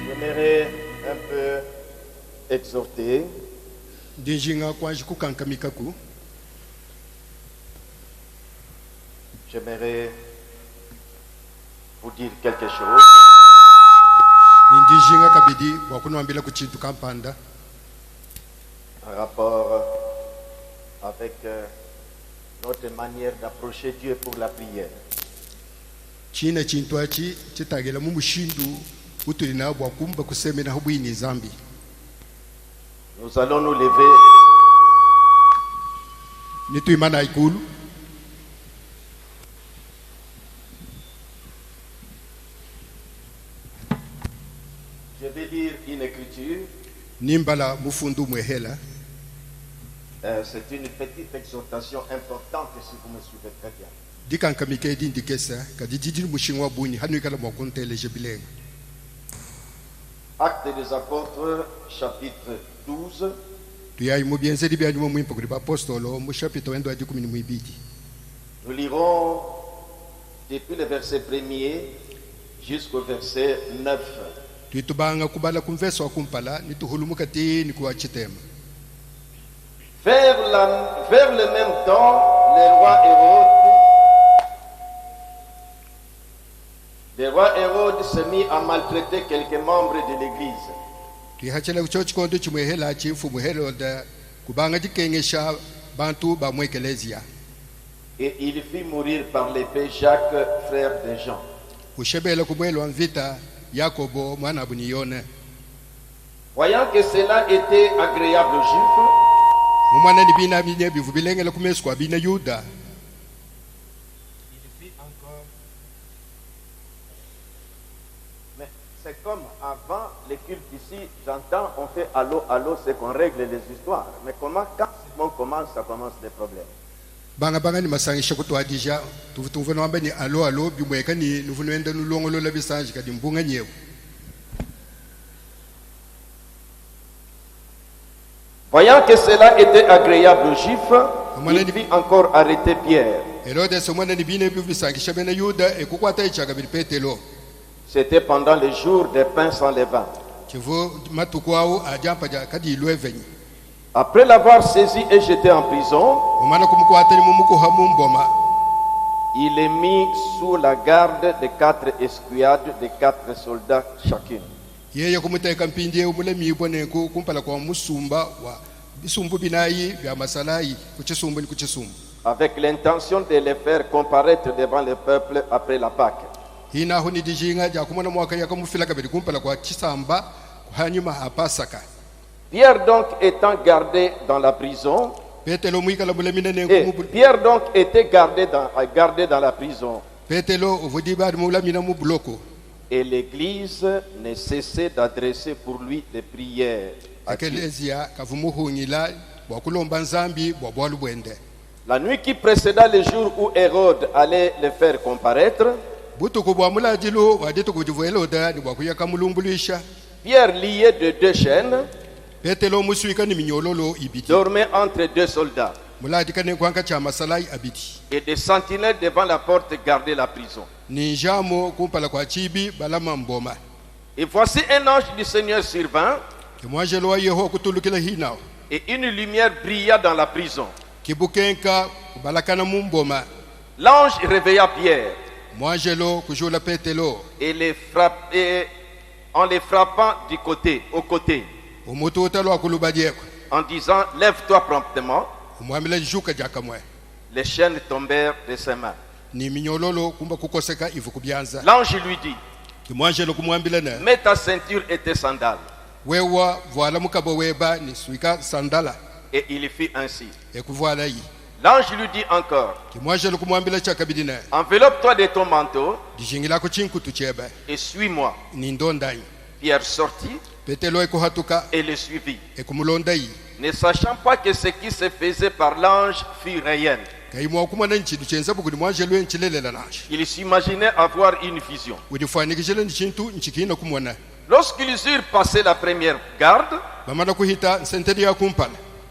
J'aimerais un peu exhorter. J'aimerais vous dire quelque chose en rapport avec notre manière d'approcher Dieu pour la prière. Nous allons nous lever. Je vais lire une écriture. C'est une petite exhortation importante si vous me suivez très bien. Actes des Apôtres, chapitre 12. Nous lirons depuis le verset 1er jusqu'au verset 9. Vers le même temps, le roi Hérode se mit à maltraiter quelques membres de l'Église. Et il fit mourir par l'épée Jacques, frère de Jean. Voyant que cela était agréable aux Juifs, mais c'est comme avant les cultes ici, j'entends, on fait allô, allô, c'est qu'on règle les histoires. Mais comment, quand Simon commence, ça commence des problèmes. Voyant que cela était agréable aux Juifs, il fit encore arrêter Pierre. C'était pendant le jour des pains sans levain. Après l'avoir saisi et jeté en prison, il est mis sous la garde de 4 escouades de 4 soldats chacune. Avec l'intention de les faire comparaître devant le peuple après la Pâque. Pierre donc étant gardé dans la prison, Pierre donc était gardé dans la prison. Et l'Église ne cessait d'adresser pour lui des prières. La nuit qui précéda le jour où Hérode allait le faire comparaître, Pierre, lié de 2 chaînes, dormait entre 2 soldats. Et des sentinelles devant la porte gardaient la prison. Et voici un ange du Seigneur survint, et une lumière brilla dans la prison. L'ange réveilla Pierre, et en les frappant au côté, en disant « Lève-toi promptement », les chaînes tombèrent de ses mains. L'ange lui dit « Mets ta ceinture et tes sandales. » Et il fit ainsi. L'ange lui dit encore « Enveloppe-toi de ton manteau et suis-moi. » Pierre sortit et le suivit, ne sachant pas que ce qui se faisait par l'ange fut réel. Il s'imaginait avoir une vision. Lorsqu'ils eurent passé la première garde,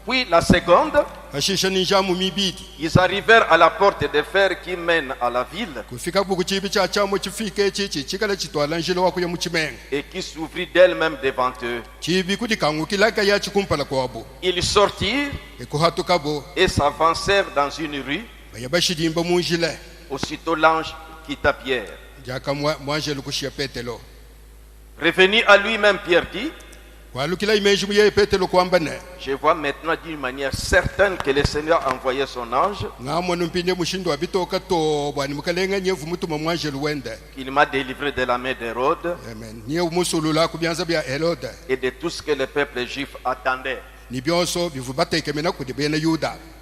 puis la seconde, Ils arrivèrent à la porte de fer qui mène à la ville et qui s'ouvrit d'elle-même devant eux. Ils sortirent et s'avancèrent dans une rue. Aussitôt l'ange quitta Pierre. Revenu à lui-même, Pierre dit: je vois maintenant d'une manière certaine que le Seigneur a envoyé son ange. Il m'a délivré de la main d'Hérode et de tout ce que le peuple juif attendait.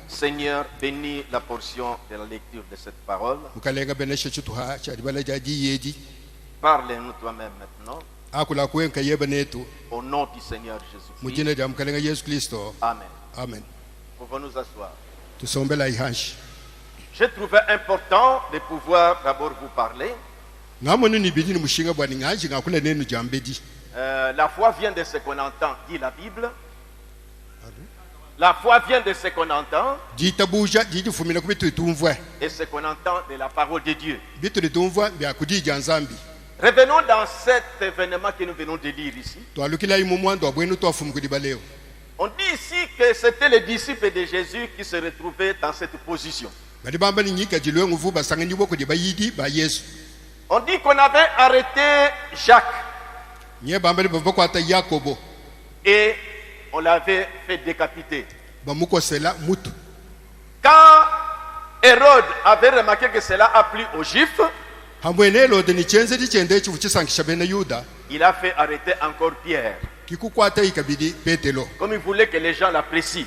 Seigneur, bénis la portion de la lecture de cette parole. Parle-nous toi-même maintenant. Au nom du Seigneur Jésus-Christ. Amen. Amen. Pouvons nous asseoir. J'ai trouvé important de pouvoir d'abord vous parler. La foi vient de ce qu'on entend, dit la Bible. La foi vient de ce qu'on entend et ce qu'on entend de la parole de Dieu. Revenons dans cet événement que nous venons de lire ici. On dit ici que c'était les disciples de Jésus qui se retrouvaient dans cette position. On dit qu'on avait arrêté Jacques et on l'avait fait décapiter. Quand Hérode avait remarqué que cela a plu aux Juifs, il a fait arrêter encore Pierre. Comme il voulait que les gens l'apprécient.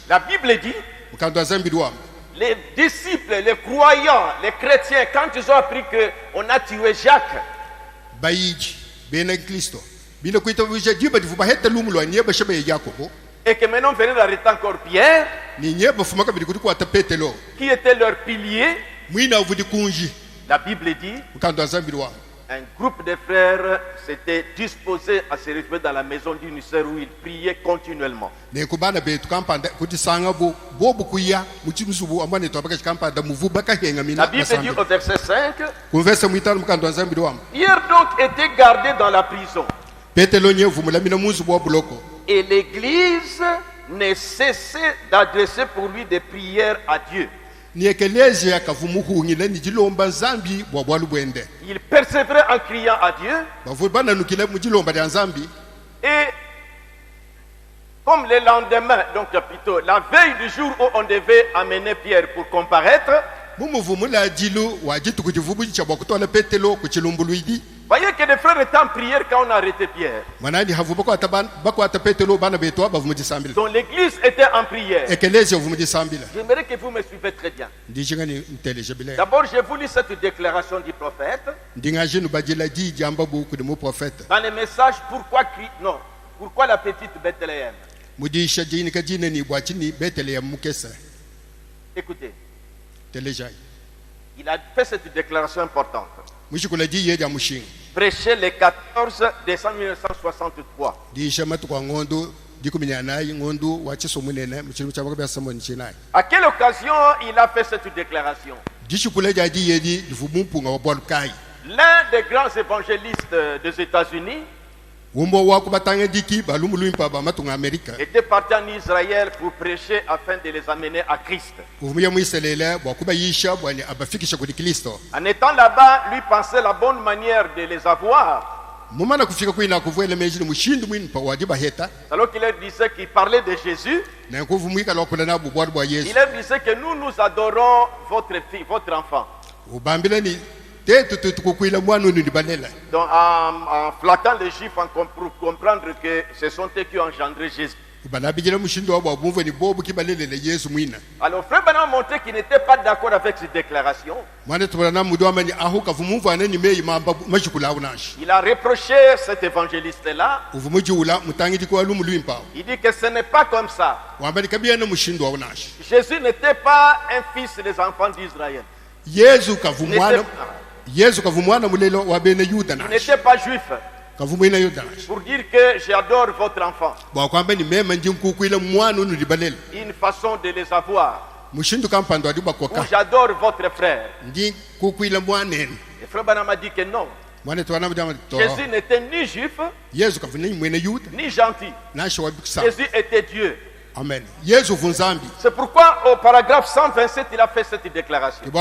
La Bible dit, les disciples, les croyants, les chrétiens, quand ils ont appris qu'on a tué Jacques, et que maintenant on venait d'arrêter encore Pierre, qui était leur pilier, la Bible dit, un groupe de frères s'était disposé à se retrouver dans la maison d'une sœur où ils priaient continuellement. La Bible dit au verset 5, Pierre donc était gardé dans la prison. Et l'église ne cessait d'adresser pour lui des prières à Dieu. Il persévérait en criant à Dieu. Et comme le lendemain, donc plutôt la veille du jour où on devait amener Pierre pour comparaître, voyez que les frères étaient en prière quand on a arrêté Pierre. Donc l'église était en prière. J'aimerais que vous me suivez très bien. D'abord, je vous lis cette déclaration du prophète. Dans le message, pourquoi la petite Bethléem? Écoutez. Il a fait cette déclaration importante. Prêché le 14 décembre 1963. À quelle occasion il a fait cette déclaration? L'un des grands évangélistes des États-Unis était parti en Israël pour prêcher afin de les amener à Christ. En étant là-bas, lui pensait la bonne manière de les avoir. Alors qu'il leur disait qu'il parlait de Jésus, il leur disait que nous adorons votre fille, votre enfant. Donc en flattant les Juifs pour comprendre que ce sont eux qui ont engendré Jésus. Alors frère Branham a montré qu'il n'était pas d'accord avec cette déclaration. Il a reproché cet évangéliste-là. Il dit que ce n'est pas comme ça. Jésus n'était pas un fils des enfants d'Israël. Il n'était pas juif. pour dire que j'adore votre enfant. Une façon de les avoir. Ou j'adore votre frère. Et frère Branham a dit que non. Jésus n'était ni juif, ni gentil. Jésus était Dieu. Amen. C'est pourquoi au paragraphe 127 il a fait cette déclaration. Je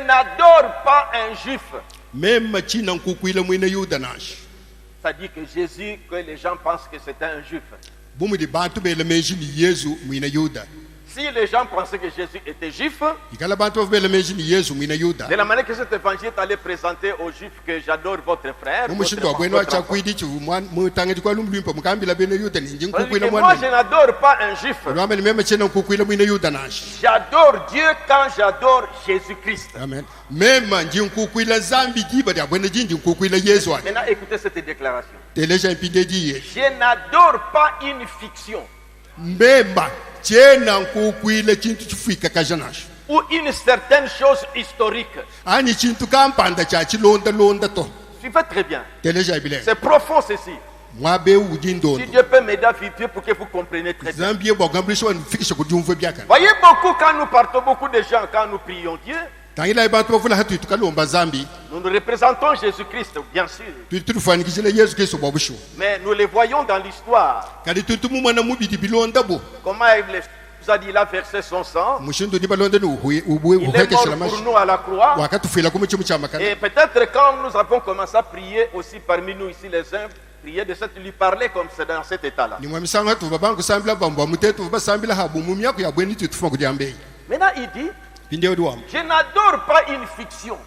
n'adore pas un juif. Ça dit que Jésus, que les gens pensent que c'était un juif. Si les gens pensaient que Jésus était juif, de la manière que cet évangile allait présenter aux juifs que j'adore votre frère, moi je n'adore pas un juif. J'adore Dieu quand j'adore Jésus-Christ. Amen. Maintenant écoutez cette déclaration. Je n'adore pas une fiction ou une certaine chose historique. Suivez très bien. C'est profond ceci. Si Dieu peut m'aider à vivre pour que vous compreniez très bien. Voyez beaucoup quand nous partons, beaucoup de gens quand nous prions Dieu. Nous représentons Jésus-Christ, bien sûr. Mais nous les voyons dans l'histoire. Comment il nous a dit, il a versé son sang. Il est mort pour nous à la croix. Et peut-être quand nous avons commencé à prier aussi parmi nous ici les uns, prier de cette, lui parler comme c'est dans cet état-là. Maintenant il dit, je n'adore pas une fiction.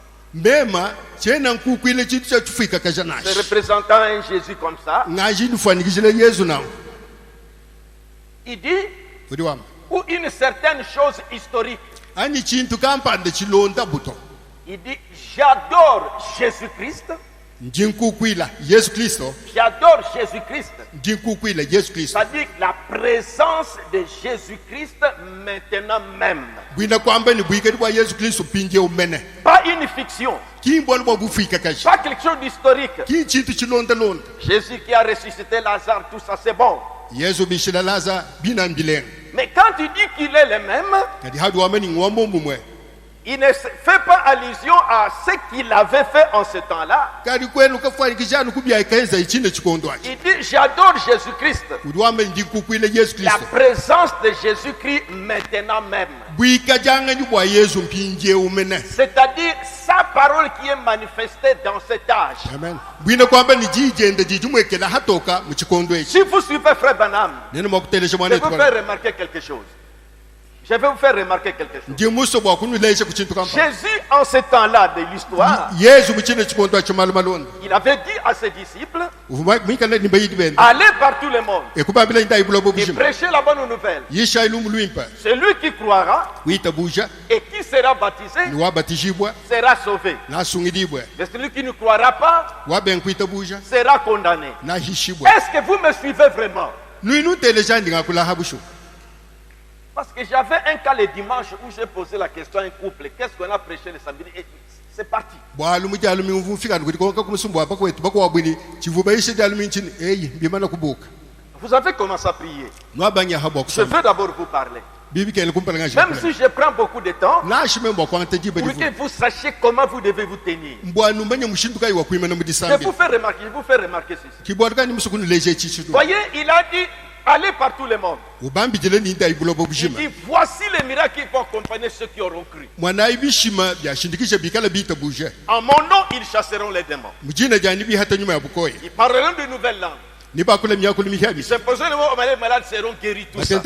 Se représentant un Jésus comme ça. Il dit, ou une certaine chose historique. Il dit, j'adore Jésus-Christ. J'adore Jésus-Christ. C'est-à-dire la présence de Jésus-Christ maintenant même. Pas une fiction. Pas quelque chose d'historique. Jésus qui a ressuscité Lazare, tout ça c'est bon. Mais quand il dit qu'il est le même, il ne fait pas allusion à ce qu'il avait fait en ce temps-là. Il dit, j'adore Jésus-Christ. La présence de Jésus-Christ maintenant même. C'est-à-dire sa parole qui est manifestée dans cet âge. Amen. Si vous suivez Frère Branham, je vais vous faire remarquer quelque chose. Jésus, en ce temps-là de l'histoire, il avait dit à ses disciples, allez par tout le monde et prêchez la bonne nouvelle. Celui qui croira et qui sera baptisé sera sauvé. Mais celui qui ne croira pas sera condamné. Est-ce que vous me suivez vraiment? Parce que j'avais un cas le dimanche où j'ai posé la question à un couple, qu'est-ce qu'on a prêché le samedi? Et c'est parti. Vous avez commencé à prier. Je veux d'abord vous parler. Même si je prends beaucoup de temps, pour que vous sachiez comment vous devez vous tenir. Je vous fais remarquer ceci. Voyez, il a dit, allez par tout le monde. Il dit, voici les miracles qui vont accompagner ceux qui auront cru. En mon nom, ils chasseront les démons. Ils parleront de nouvelles langues. Ils s'imposeront les mots aux malades seront guéris, tout ça. Et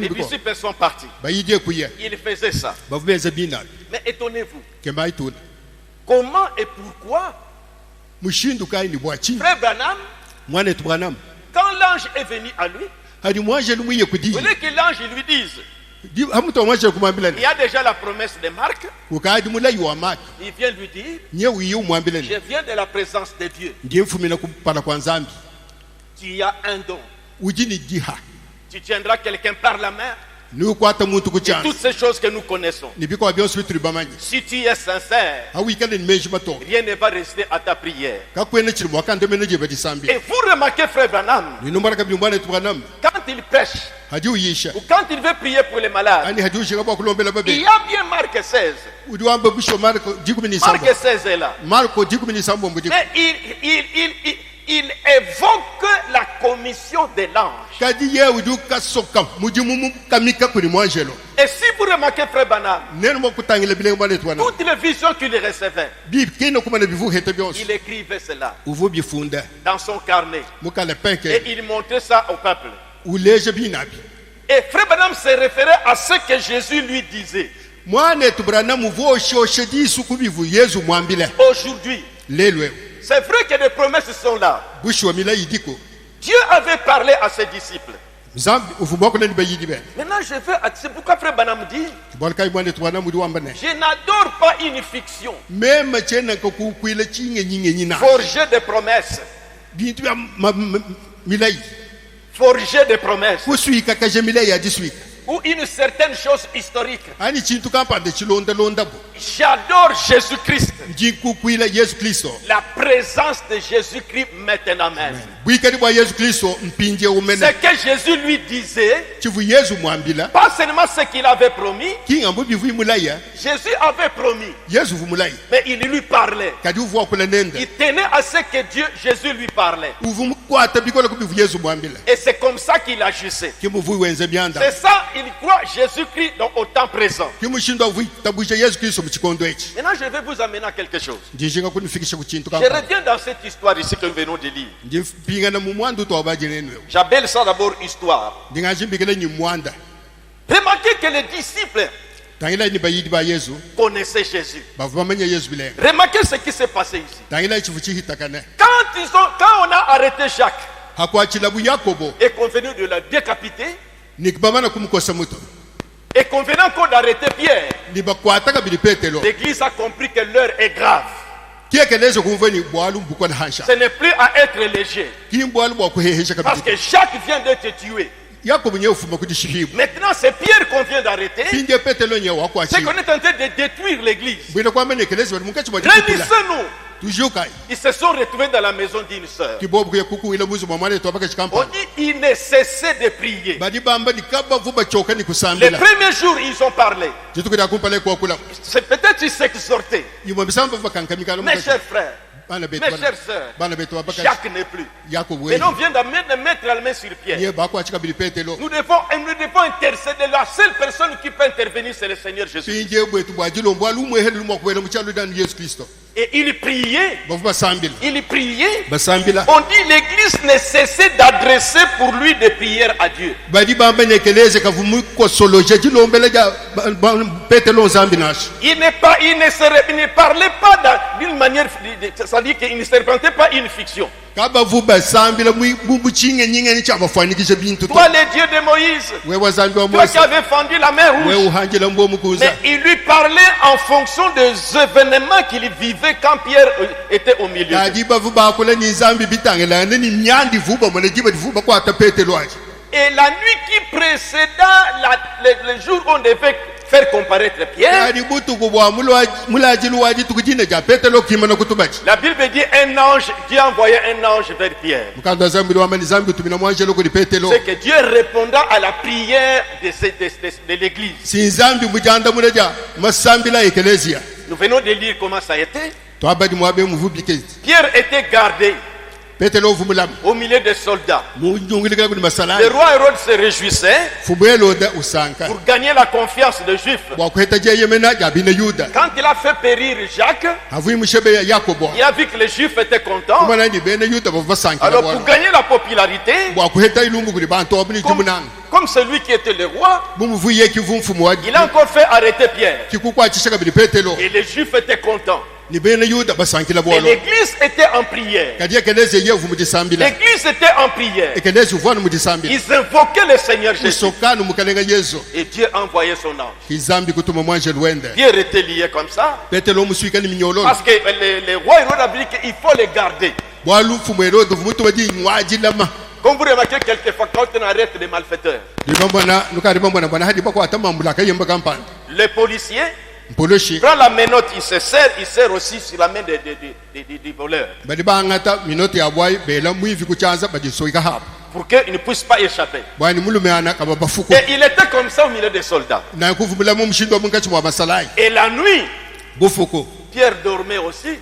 puis ces personnes sont parties. Il faisait ça. Mais étonnez-vous. Comment et pourquoi Frère Branham, quand l'ange est venu à lui, vous voulez que l'ange lui dise, il y a déjà la promesse de Marc. Il vient lui dire, je viens de la présence de Dieu. Tu as un don. Tu tiendras quelqu'un par la main Et toutes ces choses que nous connaissons. Si tu es sincère, rien ne va rester à ta prière. Et vous remarquez, frère Branham, quand il prêche, ou quand il veut prier pour les malades, il y a bien Marc 16. Marc 16 est là. Mais il évoque la commission de l'ange. Et si vous remarquez, frère Branham, toutes les visions qu'il recevait, il écrivait cela dans son carnet. Et il montrait ça au peuple. Et frère Branham se référait à ce que Jésus lui disait. Aujourd'hui, c'est vrai que les promesses sont là. Dieu avait parlé à ses disciples. Maintenant, c'est pourquoi frère Branham dit, je n'adore pas une fiction forgée de promesses. Forgée de promesses. Ou une certaine chose historique. J'adore Jésus-Christ. La présence de Jésus-Christ maintenant même. Ce que Jésus lui disait, pas seulement ce qu'il avait promis, Jésus avait promis, mais il lui parlait. Il tenait à ce que Jésus lui parlait. Et c'est comme ça qu'il agissait. C'est ça, il croit Jésus-Christ au temps présent. Maintenant, je vais vous amener à quelque chose. Je reviens dans cette histoire ici que nous venons de lire. J'appelle ça d'abord histoire. Remarquez que les disciples connaissaient Jésus. Remarquez ce qui s'est passé ici. Quand on a arrêté Jacques et qu'on venait de la décapiter, et qu'on venait encore d'arrêter Pierre, l'église a compris que l'heure est grave. Ce n'est plus à être léger. Parce que Jacques vient d'être tué. Maintenant, c'est Pierre qu'on vient d'arrêter. C'est qu'on est en train de détruire l'église. Réunissez-nous. Ils se sont retrouvés dans la maison d'une sœur. On dit ils ne cessaient de prier. Les premiers jours, ils ont parlé. C'est peut-être ils s'exhortaient. Mes chers frères, mes chères sœurs, Jacques n'est plus. Maintenant, on vient de mettre la main sur Pierre. Nous devons intercéder. La seule personne qui peut intervenir, c'est le Seigneur Jésus. Et il priait. Il priait. On dit l'église ne cessait d'adresser pour lui des prières à Dieu. Il ne parlait pas d'une manière, c'est-à-dire qu'il ne se représentait pas une fiction. Toi, les dieux de Moïse, toi qui avais fendu la mer rouge, mais il lui parlait en fonction des événements qu'il vivait quand Pierre était au milieu. Et la nuit qui précéda le jour où on devait faire comparaître Pierre, la Bible dit un ange, Dieu envoyait un ange vers Pierre. C'est que Dieu répondra à la prière de l'église. Nous venons de lire comment ça a été. Pierre était gardé au milieu des soldats. Le roi Hérode se réjouissait pour gagner la confiance des Juifs. Quand il a fait périr Jacques, il a vu que les Juifs étaient contents. Alors pour gagner la popularité, comme celui qui était le roi, il a encore fait arrêter Pierre. Et les Juifs étaient contents. Et l'église était en prière. L'église était en prière. Ils invoquaient le Seigneur Jésus. Et Dieu envoyait son ange. Pierre était lié comme ça. Parce que le roi Hérode a dit qu'il faut les garder. Comme vous remarquez quelquefois quand on arrête des malfaiteurs, les policiers prend la menotte, il se serre aussi sur la main des voleurs. Pour qu'ils ne puissent pas échapper. Et il était comme ça au milieu des soldats. Et la nuit, Pierre dormait aussi.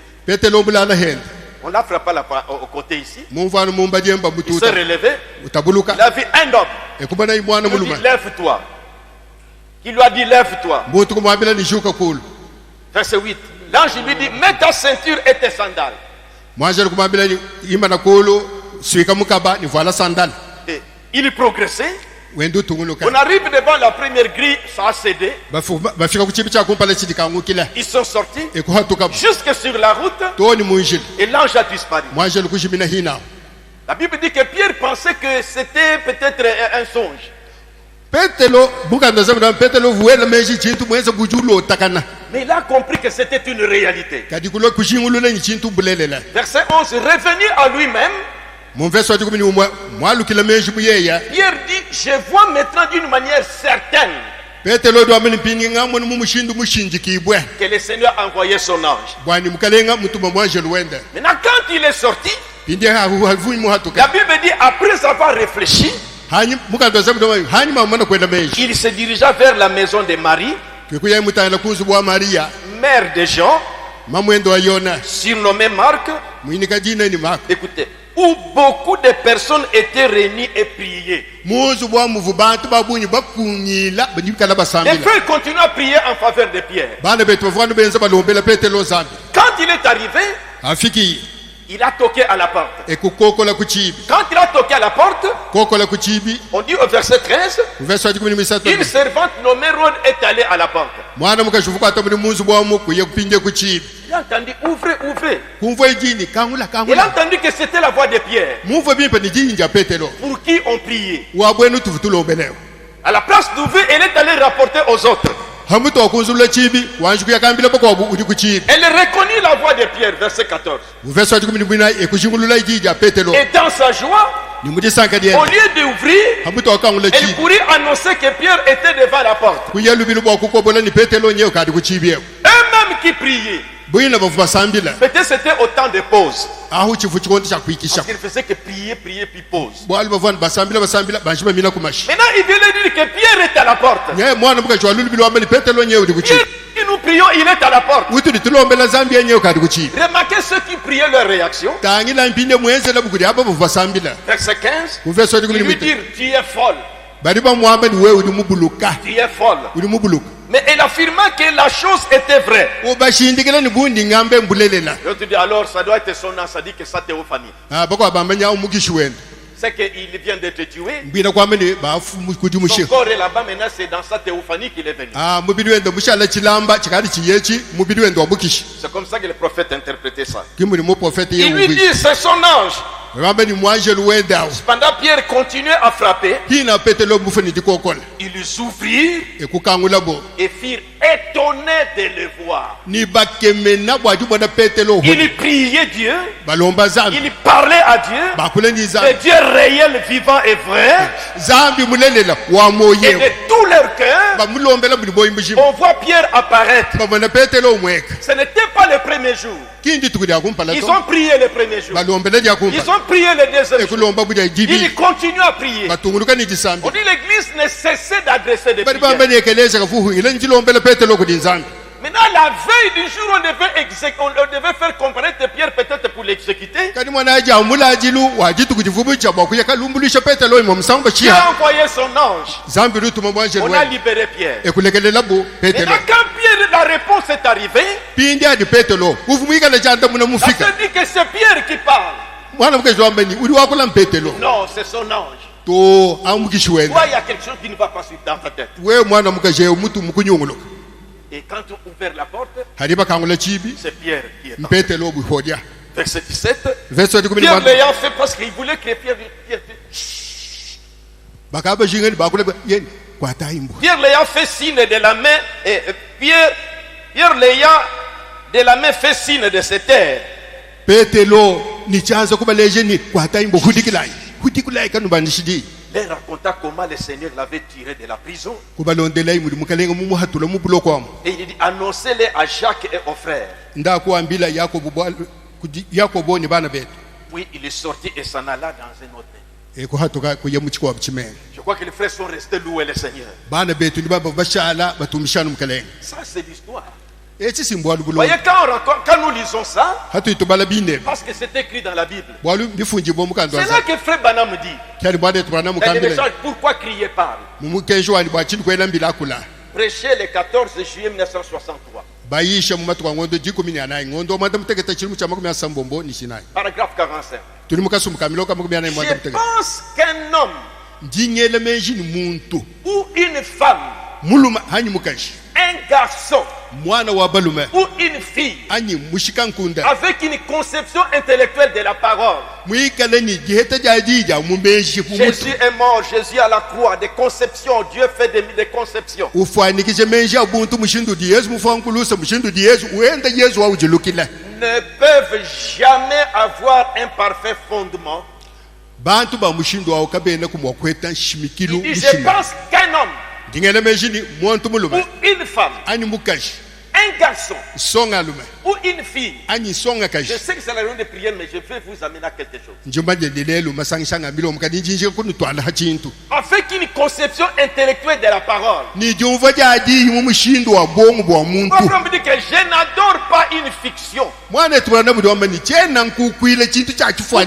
On l'a frappé au côté ici. Il s'est relevé. Il a vu un homme. Il lui dit lève-toi. Il lui a dit lève-toi. Verset 8. L'ange lui dit mets ta ceinture et tes sandales. Et il progressait. On arrive devant la première grille, ça a cédé. Ils sont sortis jusque sur la route et l'ange a disparu. La Bible dit que Pierre pensait que c'était peut-être un songe. Mais il a compris que c'était une réalité. Verset 11, revenu à lui-même, Pierre dit, je vois maintenant d'une manière certaine que le Seigneur a envoyé son ange. Maintenant quand il est sorti, la Bible dit, après avoir réfléchi, il se dirigea vers la maison de Marie, mère de Jean, surnommée Marc. Écoutez, où beaucoup de personnes étaient réunies et priaient. Les frères continuent à prier en faveur de Pierre. Quand il est arrivé, il a toqué à la porte. Quand il a toqué à la porte, on dit au verset 13, une servante nommée Rhoda est allée à la porte. Il a entendu ouvrez, ouvrez. Il a entendu que c'était la voix de Pierre. Pour qui on priait. À la place d'ouvrir, elle est allée rapporter aux autres. Elle reconnut la voix de Pierre, verset 14. Et dans sa joie, au lieu d'ouvrir, elle courit annoncer que Pierre était devant la porte. Eux-mêmes qui priaient. Peut-être c'était au temps de pause. Parce qu'il faisait que prier, prier, puis pause. Maintenant, il veut dire que Pierre est à la porte. Pierre, nous prions, il est à la porte. Remarquez ceux qui priaient leur réaction. Verset 15. Il lui dit, tu es folle. Tu es folle. Mais elle affirma que la chose était vraie. Je te dis alors, ça doit être son nom, ça dit que ça théophanie. C'est qu'il vient d'être tué. Son corps est là-bas, maintenant c'est dans sa théophanie qu'il est venu. C'est comme ça que le prophète interprétait ça. Il lui dit, c'est son ange. Pendant Pierre continuait à frapper, ils ouvrirent et firent étonnés de le voir. Ils priaient Dieu, ils parlaient à Dieu, le Dieu réel, vivant et vrai, et de tout leur cœur, on voit Pierre apparaître. Ce n'était pas le premier jour. Ils ont prié le premier jour. Ils ont prié le deuxième jour. Ils continuent à prier. On dit l'église ne cessait d'adresser des prières. Maintenant, la veille du jour, on devait faire comparaître Pierre peut-être pour l'exécuter. Dieu a envoyé son ange. On a libéré Pierre. Maintenant, quand Pierre, la réponse est arrivée, ça se dit que c'est Pierre qui parle. Non, c'est son ange. Toi, il y a quelque chose qui ne va pas dans ta tête. Et quand on ouvre la porte, c'est Pierre qui est là. Verset 17. Pierre l'ayant fait parce qu'il voulait que Pierre l'ayant fait signe de la main, et Pierre l'ayant de la main fait signe de se taire. Les raconta comment le Seigneur l'avait tiré de la prison. Et il dit, annoncez-les à Jacques et aux frères. Puis il est sorti et s'en alla dans un autre pays. Je crois que les frères sont restés louer le Seigneur. Ça, c'est l'histoire. Voyez, quand nous lisons ça, parce que c'est écrit dans la Bible, c'est là que frère Branham dit, pourquoi crier parle? Prêcher le 14 juillet 1963. Paragraphe 45. Je pense qu'un homme ou une femme, un garçon ou une fille avec une conception intellectuelle de la parole. Jésus est mort, Jésus à la croix, des conceptions, Dieu fait des conceptions. Ne peuvent jamais avoir un parfait fondement. Il dit, je pense qu'un homme ou une femme, un garçon ou une fille, je sais que c'est la réunion de prière, mais je vais vous amener à quelque chose. Avec une conception intellectuelle de la parole. Moi, je me dis que je n'adore pas une fiction ou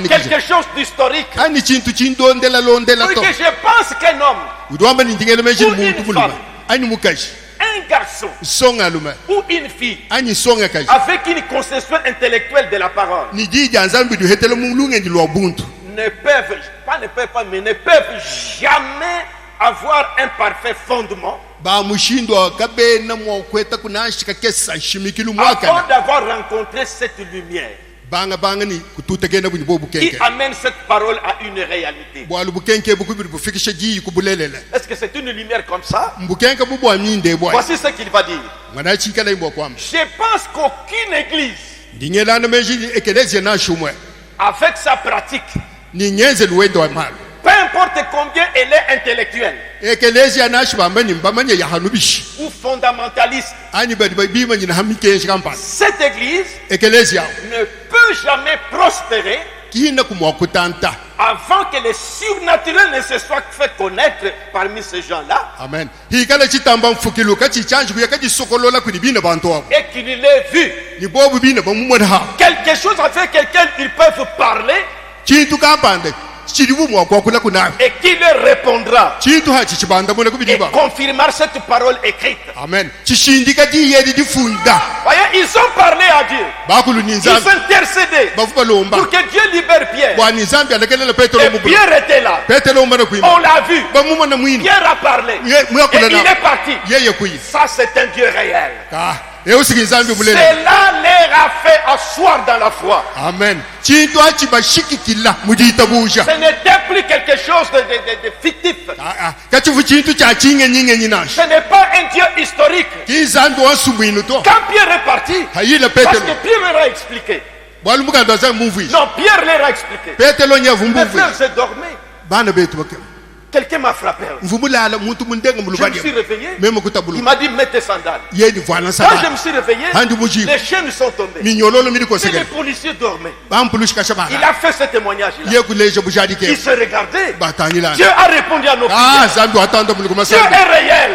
quelque chose d'historique. Oui, que je pense qu'un homme ou une femme, un garçon ou une fille avec une conception intellectuelle de la parole ne peuvent jamais avoir un parfait fondement avant d'avoir rencontré cette lumière qui amène cette parole à une réalité. Est-ce que c'est une lumière comme ça? Voici ce qu'il va dire. Je pense qu'aucune église avec sa pratique, peu importe combien elle est intellectuelle ou fondamentaliste, cette église ne peut jamais prospérer avant que le surnaturel ne se soit fait connaître parmi ces gens-là. Amen. Et qu'il l'ait vu. Quelque chose avec lequel ils peuvent parler. Et qui leur répondra et confirmera cette parole écrite. Amen. Voyez, ils ont parlé à Dieu. Ils ont intercédé pour que Dieu libère Pierre. Et Pierre était là. On l'a vu. Pierre a parlé. Et il est parti. Ça, c'est un Dieu réel. Cela leur a fait asseoir dans la foi. Amen. Ce n'était plus quelque chose de fictif. Ce n'est pas un Dieu historique. Quand Pierre est parti, parce que Pierre leur a expliqué. Non, Pierre leur a expliqué. Mes frères, je dormais. Quelqu'un m'a frappé. Je me suis réveillé. Il m'a dit, mets tes sandales. Quand je me suis réveillé, les chaînes sont tombées. Et les policiers dormaient. Il a fait ce témoignage-là. Il se regardait. Dieu a répondu à nos prières. Dieu est réel.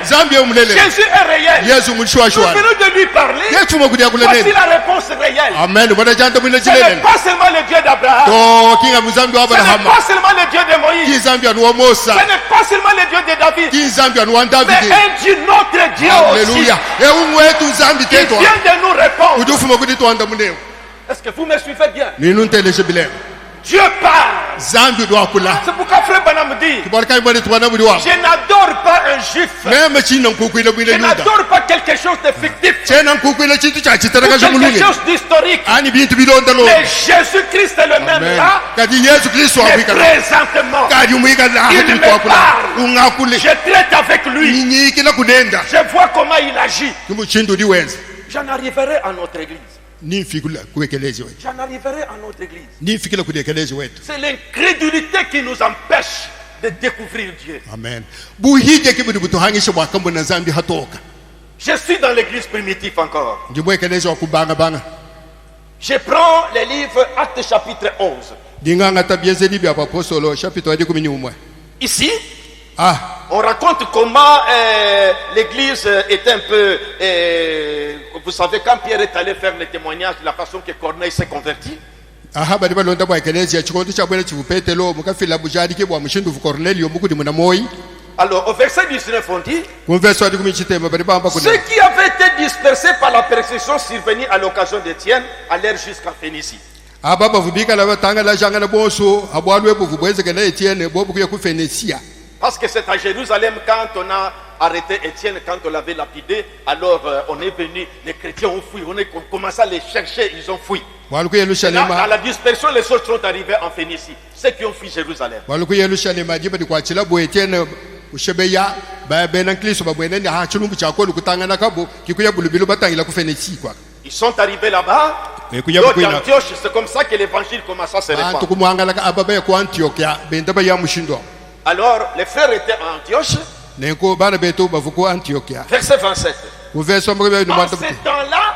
Jésus est réel. Nous venons de lui parler. Voici la réponse réelle. Ce n'est pas seulement le Dieu d'Abraham. Ce n'est pas seulement le Dieu de Moïse. Ce n'est pas seulement le Dieu de David, mais un Dieu, notre Dieu aussi. Il vient de nous répondre. Est-ce que vous me suivez bien? Dieu parle. C'est pourquoi frère Branham dit, je n'adore pas un juif. Je n'adore pas quelque chose de fictif ou quelque chose d'historique. Mais Jésus-Christ est le même là. Mais présentement, il me parle. Je traite avec lui. Je vois comment il agit. J'en arriverai à notre église. j'en arriverai à notre église. C'est l'incrédulité qui nous empêche de découvrir Dieu. Amen. Je suis dans l'église primitive encore. Je prends les livres Actes chapitre 11. Ici, on raconte comment l'église était un peu... vous savez, quand Pierre est allé faire le témoignage de la façon que Corneille s'est converti. Alors, au verset 19, on dit: ceux qui avaient été dispersés par la persécution survenue à l'occasion d'Étienne allèrent jusqu'à Phénicie. Parce que c'est à Jérusalem, quand on a arrêté Étienne, quand on l'avait lapidé, alors on est venu, les chrétiens ont fui, on a commencé à les chercher, ils ont fui. Là, à la dispersion, les autres sont arrivés en Phénicie, ceux qui ont fui Jérusalem. Ils sont arrivés là-bas, d'Antioche, c'est comme ça que l'évangile commence à se répandre. Alors, les frères étaient à Antioche. Verset 27. En ce temps-là,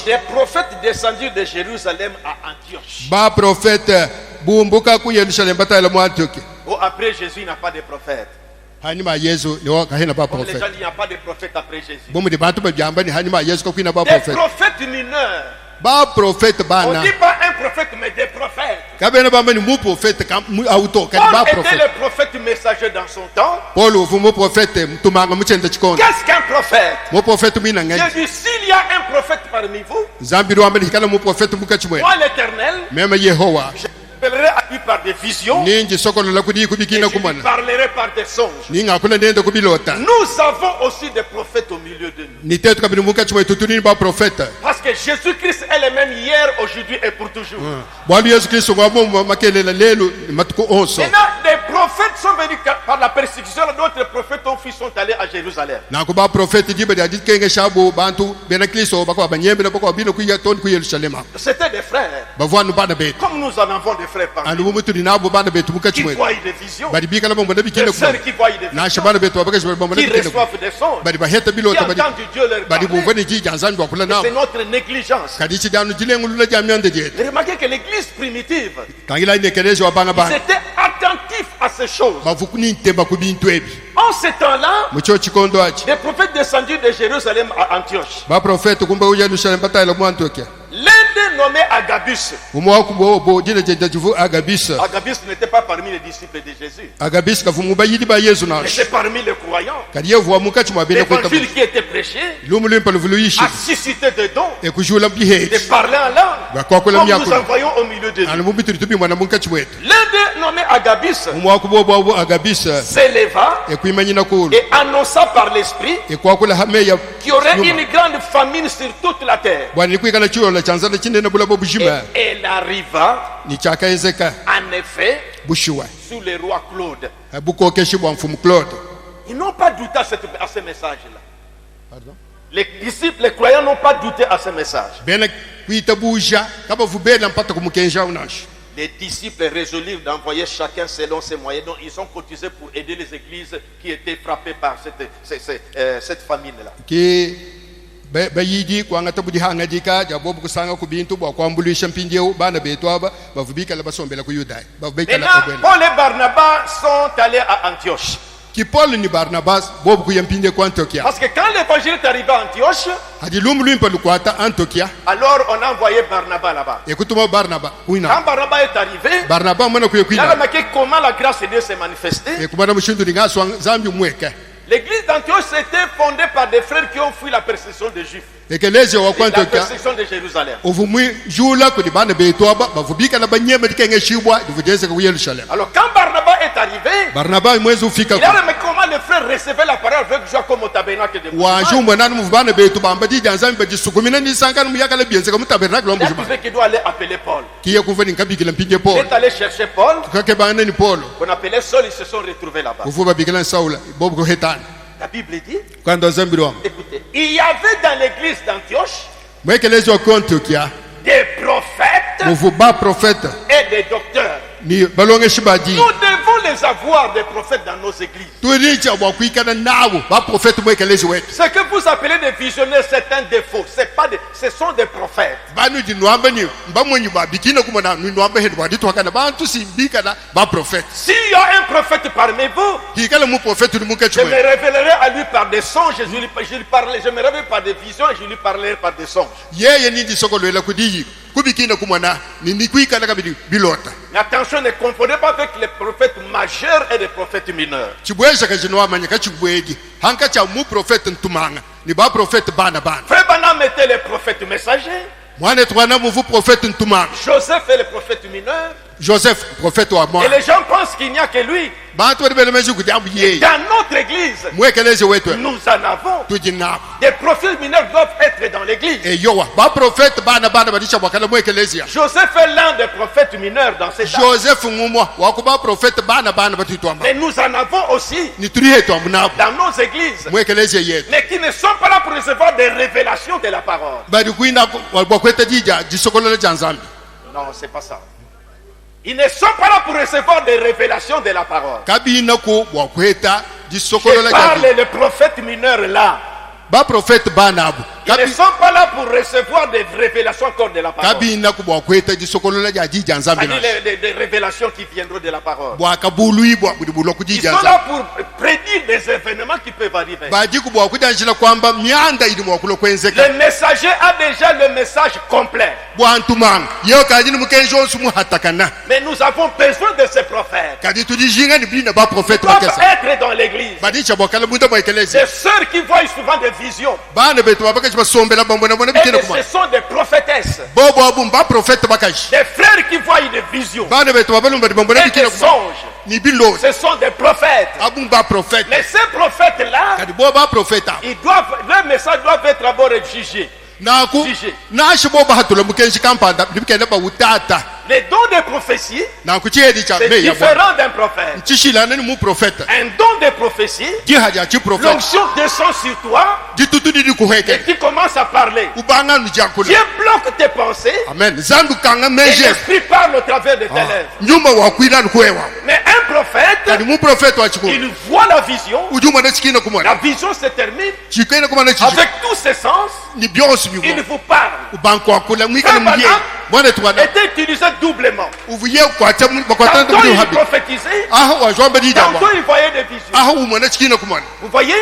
des prophètes descendus de Jérusalem à Antioche. Oh, après Jésus, il n'y a pas de prophète. Comme les gens disent, il n'y a pas de prophète après Jésus. Des prophètes mineurs. On ne dit pas un prophète, mais des prophètes. Paul était le prophète messager dans son temps. Qu'est-ce qu'un prophète? J'ai dit, s'il y a un prophète parmi vous, moi l'Éternel, je parlerai à lui par des visions, et je lui parlerai par des songes. Nous avons aussi des prophètes au milieu de nous. Parce que Jésus-Christ est le même hier, aujourd'hui et pour toujours. Maintenant, des prophètes sont venus par la persécution, d'autres prophètes sont allés à Jérusalem. C'était des frères. Comme nous en avons des frères parmi nous, qui voient des visions, des sœurs qui voient des visions, qui reçoivent des songes, qui entendent Dieu leur parler. C'est notre négligence. Remarquez que l'église primitive, ils étaient attentifs à ces choses. En ce temps-là, des prophètes descendus de Jérusalem à Antioche. L'un d'eux nommé Agabus. Agabus n'était pas parmi les disciples de Jésus. Il était parmi les croyants. L'évangile qui était prêché a suscité des dons, de parler en langue, comme nous en voyons au milieu de nous. L'un d'eux nommé Agabus s'éleva et annonça par l'esprit qu'il y aurait une grande famine sur toute la terre. Et elle arriva en effet sous le roi Claude. Ils n'ont pas douté à ce message-là. Les disciples, les croyants n'ont pas douté à ce message. Les disciples résolurent d'envoyer chacun selon ses moyens. Donc ils ont cotisé pour aider les églises qui étaient frappées par cette famine-là. Maintenant, Paul et Barnabas sont allés à Antioche. Parce que quand l'évangile est arrivé à Antioche, alors on a envoyé Barnabas là-bas. Quand Barnabas est arrivé, il a remarqué comment la grâce de Dieu s'est manifestée. L'église d'Antioche était fondée par des frères qui ont fui la persécution des Juifs. La persécution de Jérusalem. Alors quand Barnabas est arrivé, il a remarqué comment les frères recevaient la parole avec joie comme au tabernacle de Moïse. Il a trouvé qu'il doit aller appeler Paul. Il est allé chercher Paul. On appelait Saul, ils se sont retrouvés là-bas. La Bible dit, écoutez, il y avait dans l'église d'Antioche des prophètes et des docteurs. Nous devons les avoir, des prophètes, dans nos églises. Ce que vous appelez des visionnaires, c'est un défaut. Ce sont des prophètes. S'il y a un prophète parmi vous, je me révélerai à lui par des songes, je me révélerai par des visions et je lui parlerai par des songes. Mais attention, ne confondez pas avec les prophètes majeurs et les prophètes mineurs. Frère Branham était le prophète messager. Joseph est le prophète mineur. Et les gens pensent qu'il n'y a que lui. Dans notre église, nous en avons. Des prophètes mineurs doivent être dans l'église. Joseph est l'un des prophètes mineurs dans cette âge. Mais nous en avons aussi dans nos églises, mais qui ne sont pas là pour recevoir des révélations de la parole. Non, c'est pas ça. Ils ne sont pas là pour recevoir des révélations de la parole. Je parle le prophète mineur là. Ils ne sont pas là pour recevoir des révélations encore de la parole. Des révélations qui viendront de la parole. Ils sont là pour prédire des événements qui peuvent arriver. Le messager a déjà le message complet. Mais nous avons besoin de ces prophètes. Ils doivent être dans l'église. Des sœurs qui voient souvent des visions. Et ce sont des prophétesses. Des frères qui voient des visions et des songes. Ce sont des prophètes. Mais ces prophètes-là, leur message doit être d'abord jugé. Les dons de prophétie, c'est différent d'un prophète. Un don de prophétie, l'onction descend sur toi et tu commences à parler. Dieu bloque tes pensées et l'esprit parle au travers de tes lèvres. Mais un prophète, il voit la vision. La vision se termine avec tous ses sens. Il vous parle. Était utilisé doublement. Tantôt il prophétisait, tantôt il voyait des visions. Vous voyez,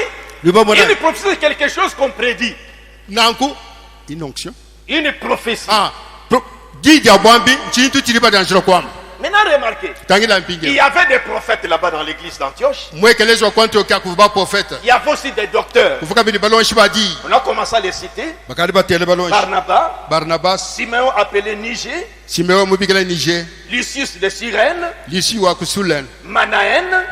il prophétise quelque chose qu'on prédit. Une prophétie. Maintenant remarquez, il y avait des prophètes là-bas dans l'église d'Antioche. Il y avait aussi des docteurs. On a commencé à les citer. Barnabas, Simeon appelé Niger, Lucius de Cyrène, Manahen,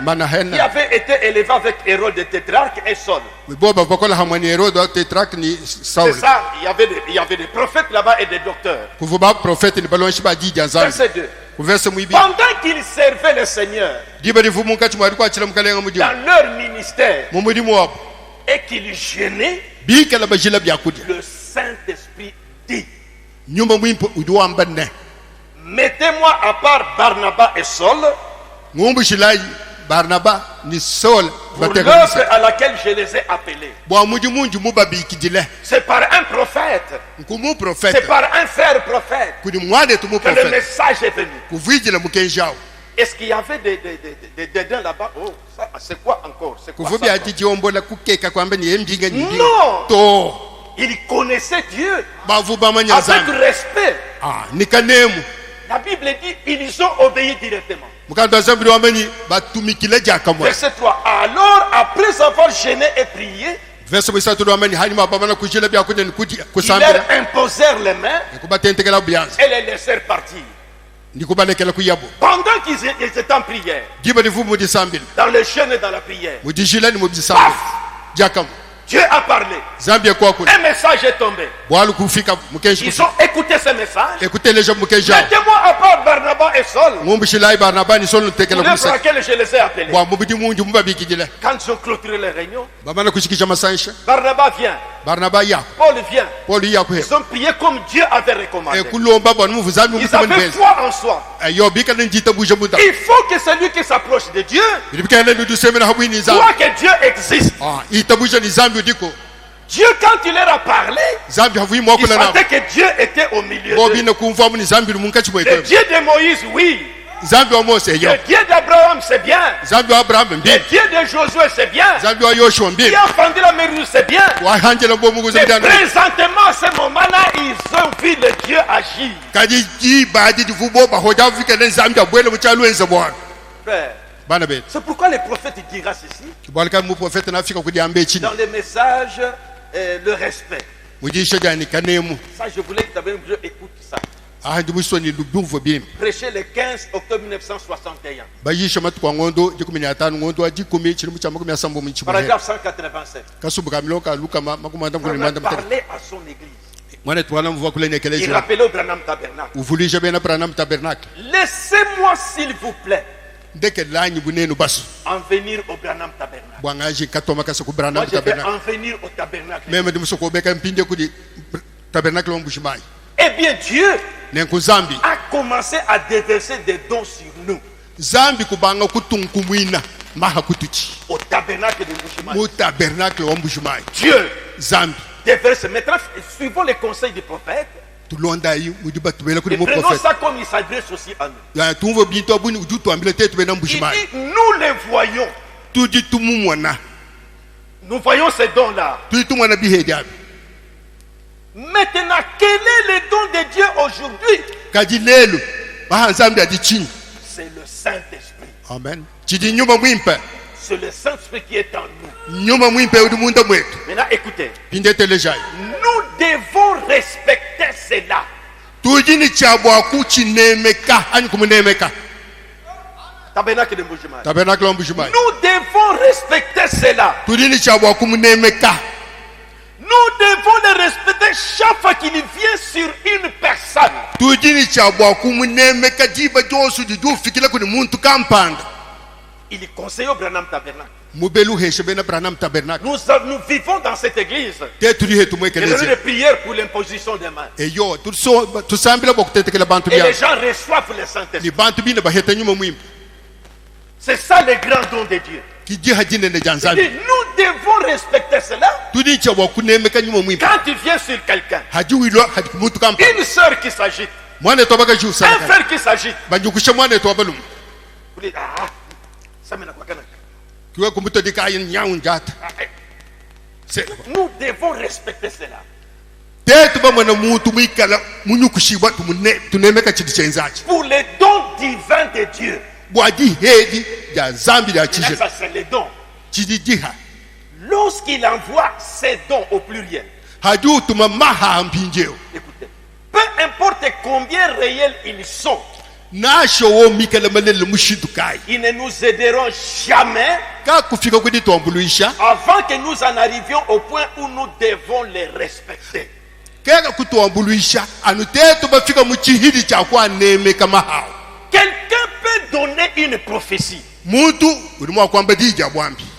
qui avait été élevé avec Hérode de Tétrarque et Saul. C'est ça, il y avait des prophètes là-bas et des docteurs. Verset 2. Pendant qu'ils servaient le Seigneur dans leur ministère et qu'ils jeûnaient, le Saint-Esprit dit: mettez-moi à part Barnabas et Saul pour l'œuvre à laquelle je les ai appelés. C'est par un prophète, c'est par un frère prophète que le message est venu. Est-ce qu'il y avait des dédains là-bas? Oh, ça, c'est quoi encore? C'est quoi ça? Non! Il connaissait Dieu avec respect. La Bible dit ils ont obéi directement. Verset 3. Alors, après avoir jeûné et prié, ils leur imposèrent les mains et les laissèrent partir. Pendant qu'ils étaient en prière, dans le jeûne et dans la prière, paf, Dieu a parlé. Un message est tombé. Ils ont écouté ce message. Mettez-moi à part Barnabas et Saul, pour l'œuvre à laquelle je les ai appelés. Quand ils ont clôturé les réunions, Barnabas vient. Paul vient. Ils ont prié comme Dieu avait recommandé. Ils avaient foi en soi. Il faut que celui qui s'approche de Dieu croit que Dieu existe. Dieu, quand il leur a parlé, il sentait que Dieu était au milieu d'eux. Le Dieu de Moïse, oui. Le Dieu d'Abraham, c'est bien. Le Dieu de Josué, c'est bien. Qui a fendu la mer, c'est bien. Mais présentement, à ce moment-là, ils ont vu le Dieu agir. Frère, c'est pourquoi le prophète dira ceci. Dans les messages, le respect. Ça, je voulais que tu écoutes ça. Prêché le 15 octobre 1961. Paragraphe 187. Il parlait à son église. Il rappelait au Branham Tabernacle. Laissez-moi, s'il vous plaît, en venir au Branham Tabernacle. Moi, je vais en venir au tabernacle. Eh bien, Dieu a commencé à déverser des dons sur nous. Au tabernacle de Mbujimayi. Dieu déverse. Maintenant, suivons les conseils du prophète. Et prenons ça comme il s'adresse aussi à nous. Il dit, nous les voyons. Nous voyons ces dons-là. Maintenant, quel est le don de Dieu aujourd'hui? C'est le Saint-Esprit. Amen. C'est le Saint-Esprit qui est en nous. Maintenant, écoutez. Nous devons respecter cela. Tabernacle de Mbujimayi. Nous devons respecter cela. Nous devons le respecter chaque fois qu'il vient sur une personne. Il conseille au Branham Tabernacle. Nous vivons dans cette église. Et de prière pour l'imposition des mains. Et les gens reçoivent le Saint-Esprit. C'est ça le grand don de Dieu. Nous devons respecter cela. Quand tu viens sur quelqu'un, une soeur qui s'agite, un frère qui s'agite, vous dites, nous devons respecter cela. Pour les dons divins de Dieu. Ça, c'est les dons. Lorsqu'il envoie ses dons au pluriel, écoutez, peu importe combien réels ils sont, ils ne nous aideront jamais avant que nous en arrivions au point où nous devons les respecter. Quelqu'un peut donner une prophétie.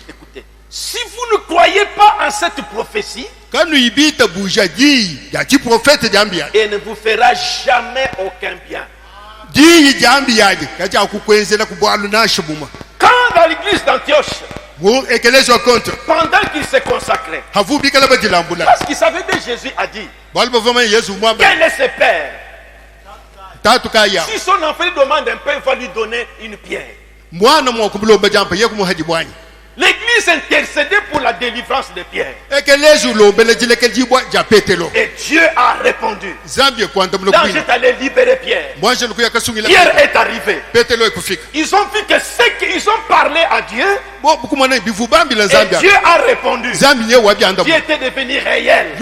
Écoutez, si vous ne croyez pas en cette prophétie, elle ne vous fera jamais aucun bien. Quand dans l'église d'Antioche, pendant qu'il se consacrait, parce qu'il savait que Jésus a dit, quel est ce père? Si son enfant lui demande un pain, il va lui donner une pierre. L'église intercédait pour la délivrance de Pierre. Et Dieu a répondu. L'ange est allé libérer Pierre. Pierre est arrivé. Ils ont vu que ce qu'ils ont parlé à Dieu, et Dieu a répondu. Dieu était devenu réel.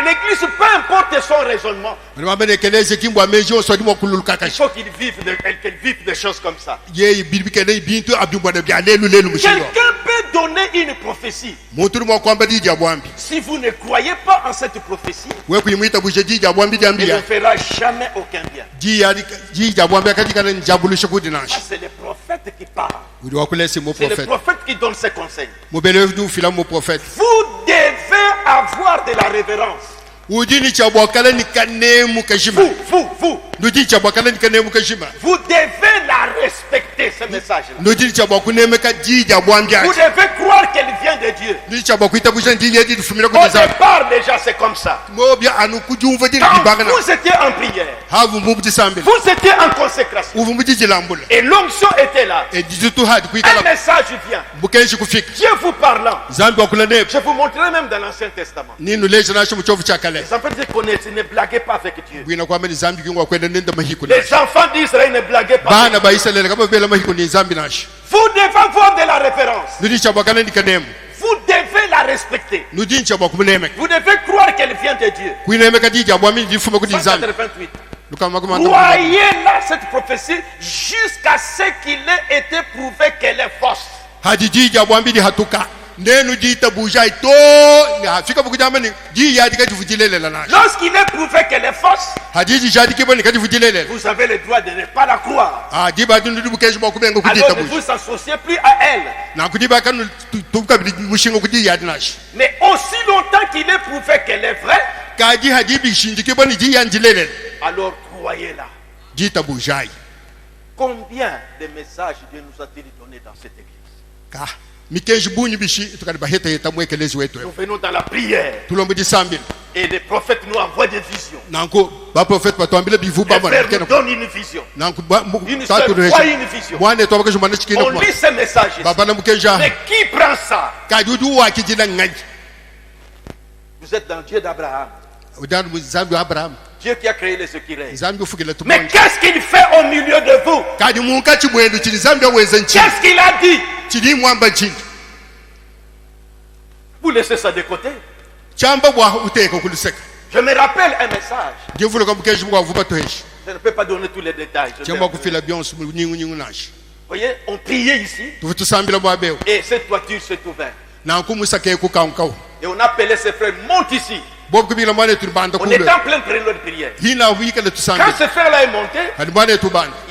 L'église, peu importe son raisonnement, il faut qu'il vive des choses comme ça. Quelqu'un peut donner une prophétie. Si vous ne croyez pas en cette prophétie, il ne fera jamais aucun bien. C'est le prophète qui parle. C'est le prophète qui donne ses conseils. Vous devez avoir de la révérence. Vous devez la respecter, ce message-là. Vous devez croire qu'elle vient de Dieu. Au départ, déjà, c'est comme ça. Quand vous étiez en prière, vous étiez en consécration, et l'onction était là. Un message vient. Dieu vous parlant. Je vous montrerai même dans l'Ancien Testament. Les enfants d'Israël ne blaguaient pas avec Dieu. Les enfants d'Israël ne blaguaient pas. Vous devez avoir de la référence. Vous devez la respecter. Vous devez croire qu'elle vient de Dieu. 188. Croyez-la cette prophétie jusqu'à ce qu'il ait été prouvé qu'elle est fausse. Lorsqu'il est prouvé qu'elle est fausse, vous avez le droit de ne pas la croire. Alors ne vous associez plus à elle. Mais aussi longtemps qu'il est prouvé qu'elle est vraie, alors croyez-la. Combien de messages Dieu nous a-t-il donné dans cette église? Nous venons dans la prière. Et les prophètes nous envoient des visions. Les frères nous donnent une vision. Une seule fois une vision. On lit ces messages. Mais qui prend ça? Vous êtes dans le Dieu d'Abraham. Dieu qui a créé les écureuils. Mais qu'est-ce qu'il fait au milieu de vous? Qu'est-ce qu'il a dit? Vous laissez ça de côté. Je me rappelle un message. Je ne peux pas donner tous les détails. Vous voyez, on priait ici. Et cette toiture s'est ouverte. Et on appelait ses frères, monte ici. On est en pleine période de prière. Quand ce frère-là est monté,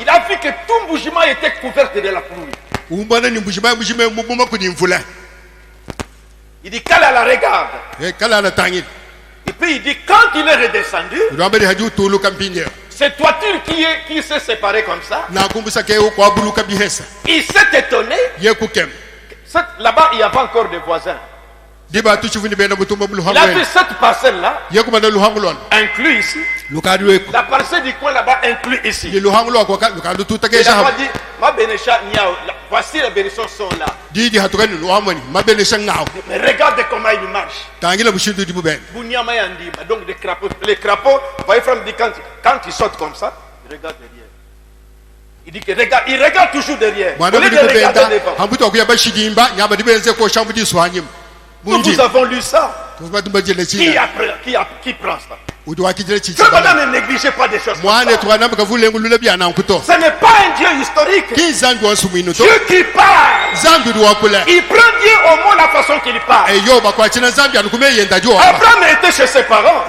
il a vu que tout bougement était couvert de la pluie. Il dit, qu'elle la regarde. Et puis il dit, quand il est redescendu, cette toiture qui s'est séparée comme ça, il s'est étonné. Là-bas, il y avait encore des voisins. Il a vu cette parcelle-là, inclus ici. La parcelle du coin là-bas, inclus ici. Il a dit, voici les bénédictions sont là. Mais regarde comment il marche. Donc les crapauds, voyez, quand ils sortent comme ça, ils regardent derrière. Il dit que regarde, il regarde toujours derrière. Nous avons lu ça. Qui prend ça? Frère Branham ne négligez pas des choses comme ça. Ce n'est pas un Dieu historique. Dieu qui parle. Il prend Dieu au mot la façon qu'il parle. Abraham était chez ses parents.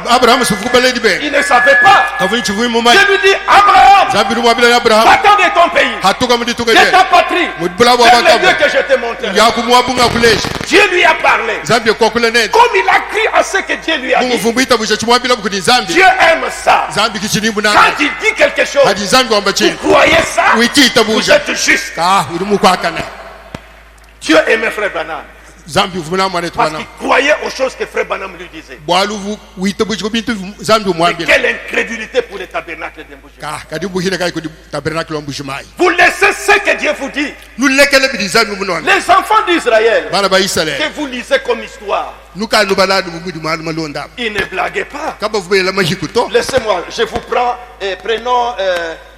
Il ne savait pas. Dieu lui dit, Abraham, va-t'en de ton pays, de ta patrie, vers les lieux que je te montre. Dieu lui a parlé. Comme il a crié à ce que Dieu lui a dit. Dieu aime ça. Quand il dit quelque chose, vous croyez ça, vous êtes juste. Dieu aimait Frère Branham parce qu'il croyait aux choses que Frère Branham lui disait. Mais quelle incrédulité pour le tabernacle d'Embouchemaï. Vous laissez ce que Dieu vous dit. Les enfants d'Israël que vous lisez comme histoire, ils ne blaguaient pas. Laissez-moi, je vous prends, prenons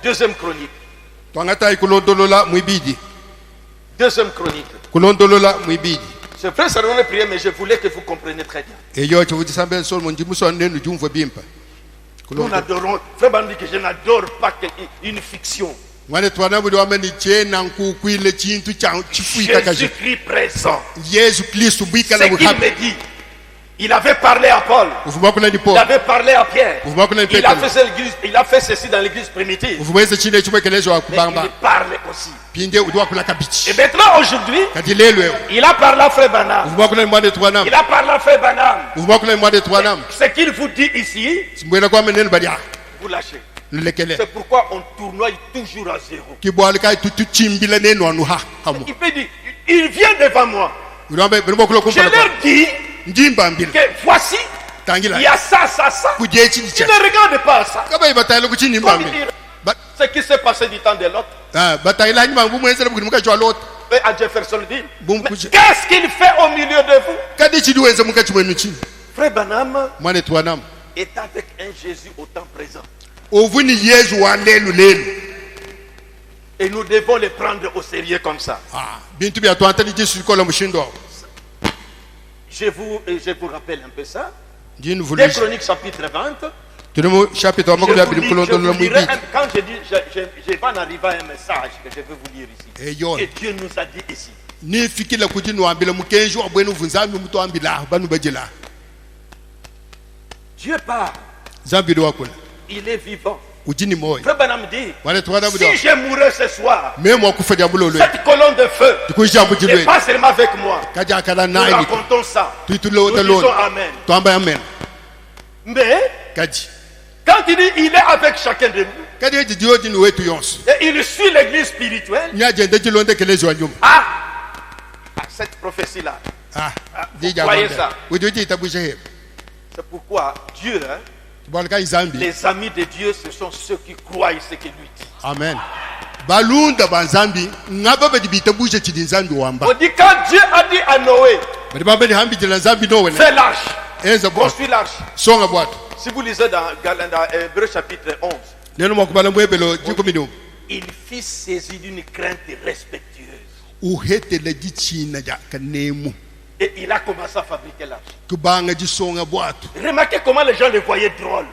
deuxième chronique. Deuxième chronique. C'est vrai, ça ne prière, mais je voulais que vous compreniez très bien. Nous n'adorons, Frère Branham dit que je n'adore pas une fiction. Jésus-Christ présent. Ce qu'il me dit. Il avait parlé à Paul. Il avait parlé à Pierre. Il a fait ceci dans l'église primitive. Mais il parle aussi. Et maintenant, aujourd'hui, il a parlé à Frère Branham. Il a parlé à Frère Branham. Ce qu'il vous dit ici, vous lâchez. C'est pourquoi on tournoie toujours à zéro. Il peut dire, il vient devant moi. Je leur dis que voici, il y a ça. Il ne regarde pas ça. Ce qui s'est passé du temps de l'autre. Et à Jeffersonville. Qu'est-ce qu'il fait au milieu de vous? Frère Branham est avec un Jésus au temps présent. Et nous devons les prendre au sérieux comme ça. Je vous rappelle un peu ça. 2 Chroniques chapitre 20. Quand je dis, je vais en arriver à un message que je vais vous lire ici. Que Dieu nous a dit ici. Dieu parle. Il est vivant. Frère Branham dit, si je mourais ce soir, cette colonne de feu n'est pas seulement avec moi. Nous racontons ça. Nous disons Amen. Mais quand il dit il est avec chacun de nous, et il suit l'église spirituelle, cette prophétie-là, vous voyez ça. C'est pourquoi Dieu, les amis de Dieu, ce sont ceux qui croient ce qu'il lui dit. Amen. Balunda banzambi ngaba bidibita buje chidinzambi wamba. On dit quand Dieu a dit à Noé, fais l'arche, construis l'arche. Si vous lisez dans Hébreux chapitre 11, il fit saisir d'une crainte respectueuse. Et il a commencé à fabriquer l'arche. Remarquez comment les gens le voyaient drôle.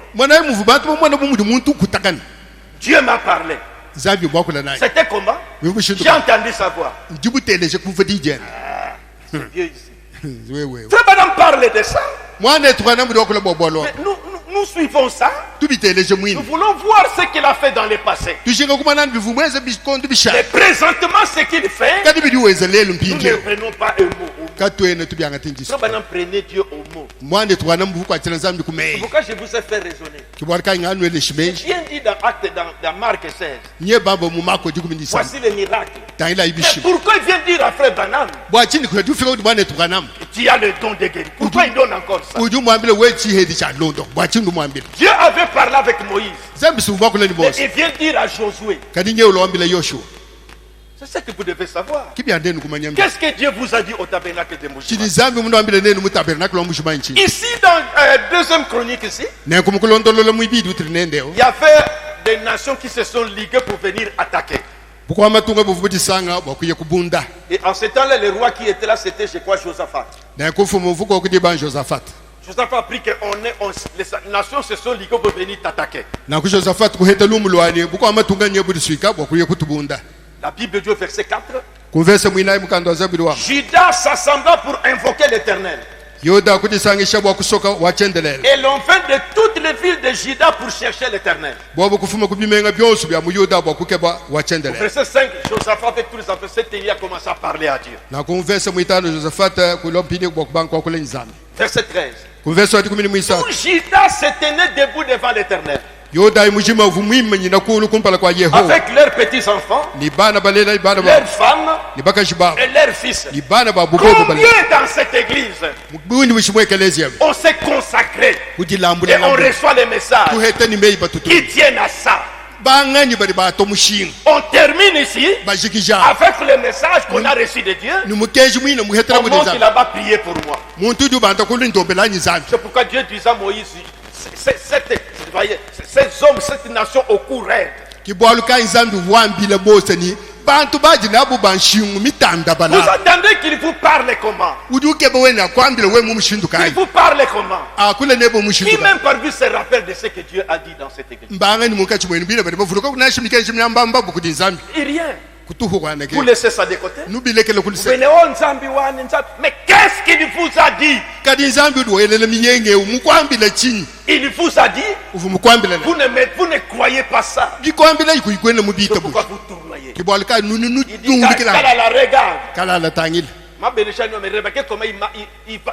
Dieu m'a parlé. C'était comment? J'ai entendu sa voix. C'est Dieu ici. Frère Branham parle de ça. Mais nous suivons ça. Nous voulons voir ce qu'il a fait dans le passé. Mais présentement, ce qu'il fait, nous ne prenons pas un mot. Frère Branham prenait Dieu au mot. C'est pourquoi je vous ai fait raisonner. Il vient dit dans Acte, dans Marc 16. Voici le miracle. Mais pourquoi il vient dire à Frère Branham, tu as le don de guérir? Pourquoi il donne encore ça? Dieu avait parlé avec Moïse. Mais il vient dire à Josué. C'est ce que vous devez savoir. Qu'est-ce que Dieu vous a dit au tabernacle de Mouchima? Ici dans 2e Chronique ici, il y avait des nations qui se sont liguées pour venir attaquer. Et en ce temps-là, le roi qui était là, c'était chez quoi? Josaphat. Josaphat a appris que les nations se sont liguées pour venir t'attaquer. La Bible de Dieu, verset 4. Judas s'assembla pour invoquer l'Éternel. Et l'on vint de toutes les villes de Juda pour chercher l'Éternel. Verset 5, Josaphat avec tous les enfants, il a commencé à parler à Dieu. Verset 13. Tout Juda se tenait debout devant l'Éternel. Avec leurs petits-enfants, leurs femmes et leurs fils. Combien dans cette église on s'est consacré et on reçoit les messages qui tiennent à ça? On termine ici avec le message qu'on a reçu de Dieu. On monte là-bas prier pour moi. C'est pourquoi Dieu disait à Moïse, ces hommes, cette nation au cou raide. Vous attendez qu'il vous parle comment? Il vous parle comment? Qui même par vous se rappelle de ce que Dieu a dit dans cette église? Et rien. Vous laissez ça de côté. Vous venez, oh Nzambi, mais qu'est-ce qu'il vous a dit? Il vous a dit, vous ne croyez pas ça. Pourquoi vous tournoyez? Il dit, Kalala, regarde. Ma bénédiction me remarque comment il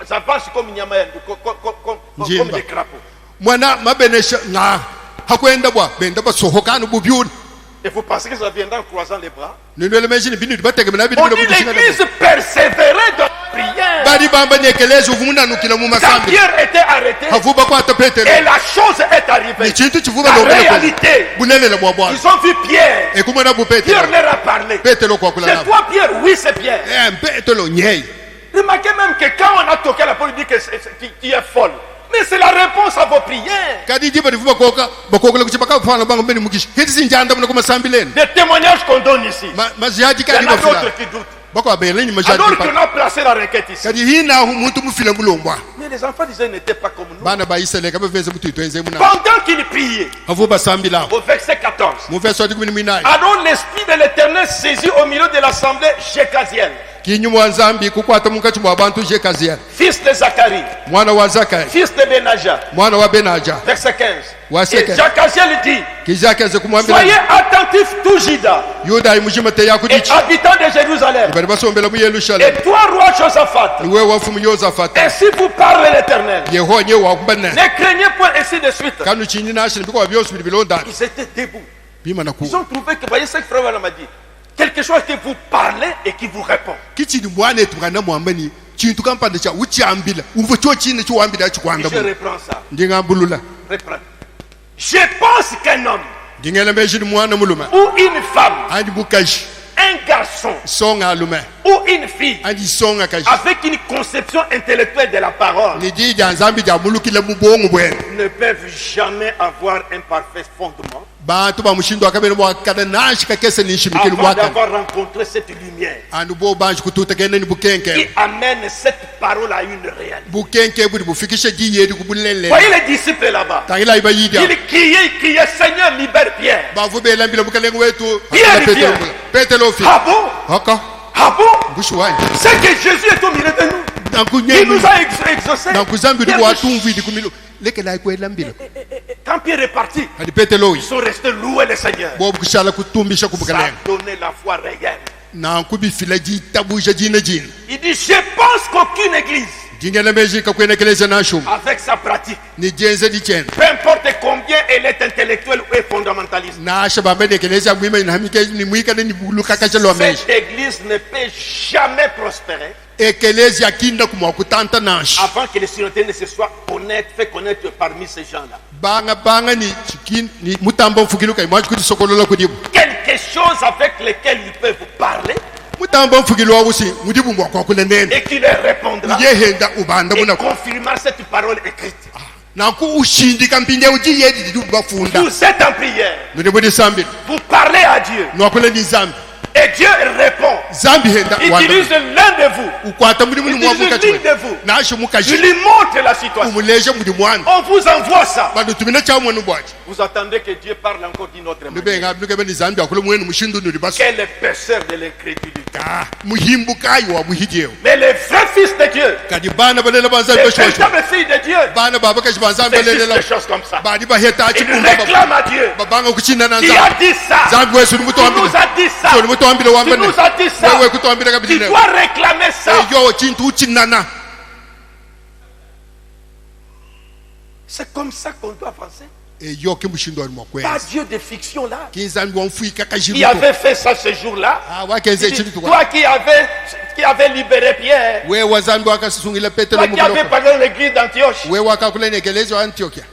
avance comme des crapauds. Et vous pensez que ça viendra en croisant les bras? On dit l'église persévérait dans la prière. Quand Pierre était arrêté et la chose est arrivée, la réalité, ils ont vu Pierre. Pierre leur a parlé. C'est toi Pierre? Oui, c'est Pierre. Remarquez même que quand on a toqué la porte, il dit que tu es folle. Mais c'est la réponse à vos prières. Des témoignages qu'on donne ici. Il y en a d'autres qui doutent. Alors qu'on a placé la requête ici. Mais les enfants d'Israël n'étaient pas comme nous. Pendant qu'ils priaient, au verset 14, alors l'esprit de l'Éternel saisit au milieu de l'assemblée Jécaziel, fils de Zacharie, fils de Benaja. Verset 15. Et Jécaziel dit, soyez attentifs tout Juda et habitants de Jérusalem, et toi roi Josaphat, et si vous parlez l'Éternel, ne craignez point, ainsi de suite. Ils étaient debout. Ils ont trouvé que, voyez ce que frère m'a dit, quelque chose que vous parlez et qui vous répond. Je reprends ça. Reprends. Je pense qu'un homme ou une femme, un garçon ou une fille avec une conception intellectuelle de la parole ne peuvent jamais avoir un parfait fondement avant d'avoir rencontré cette lumière qui amène cette parole à une réalité. Voyez les disciples là-bas, ils criaient Seigneur, libère Pierre. Pierre vient. Ah bon? Ah bon? C'est que Jésus est au milieu de nous. Il nous a exaucés. Quand Pierre est parti, ils sont restés louer le Seigneur. Ça a donné la foi réelle. Il dit, je pense qu'aucune église avec sa pratique, peu importe combien elle est intellectuelle ou fondamentaliste, cette église ne peut jamais prospérer avant que les synotiens ne se soient fait connaître parmi ces gens-là. Quelque chose avec lequel ils peuvent parler et qui leur répondra et confirmera cette parole écrite. Vous êtes en prière, vous parlez à Dieu et Dieu répond. Il utilise l'un de vous, il utilise l'une de vous, il lui montre la situation. On vous envoie ça. Vous attendez que Dieu parle encore d'une autre manière. Quel épaisseur de l'incrédulité. Mais les vrais fils de Dieu, les véritables filles de Dieu, c'est juste des choses comme ça. Ils réclament à Dieu. Qui a dit ça? Qui nous a dit ça? Qui nous a dit ça? Tu dois réclamer ça. C'est comme ça qu'on doit avancer. Pas Dieu de fiction là. Qui avait fait ça ce jour-là? Toi qui avais libéré Pierre, toi qui avais parlé de l'église d'Antioche,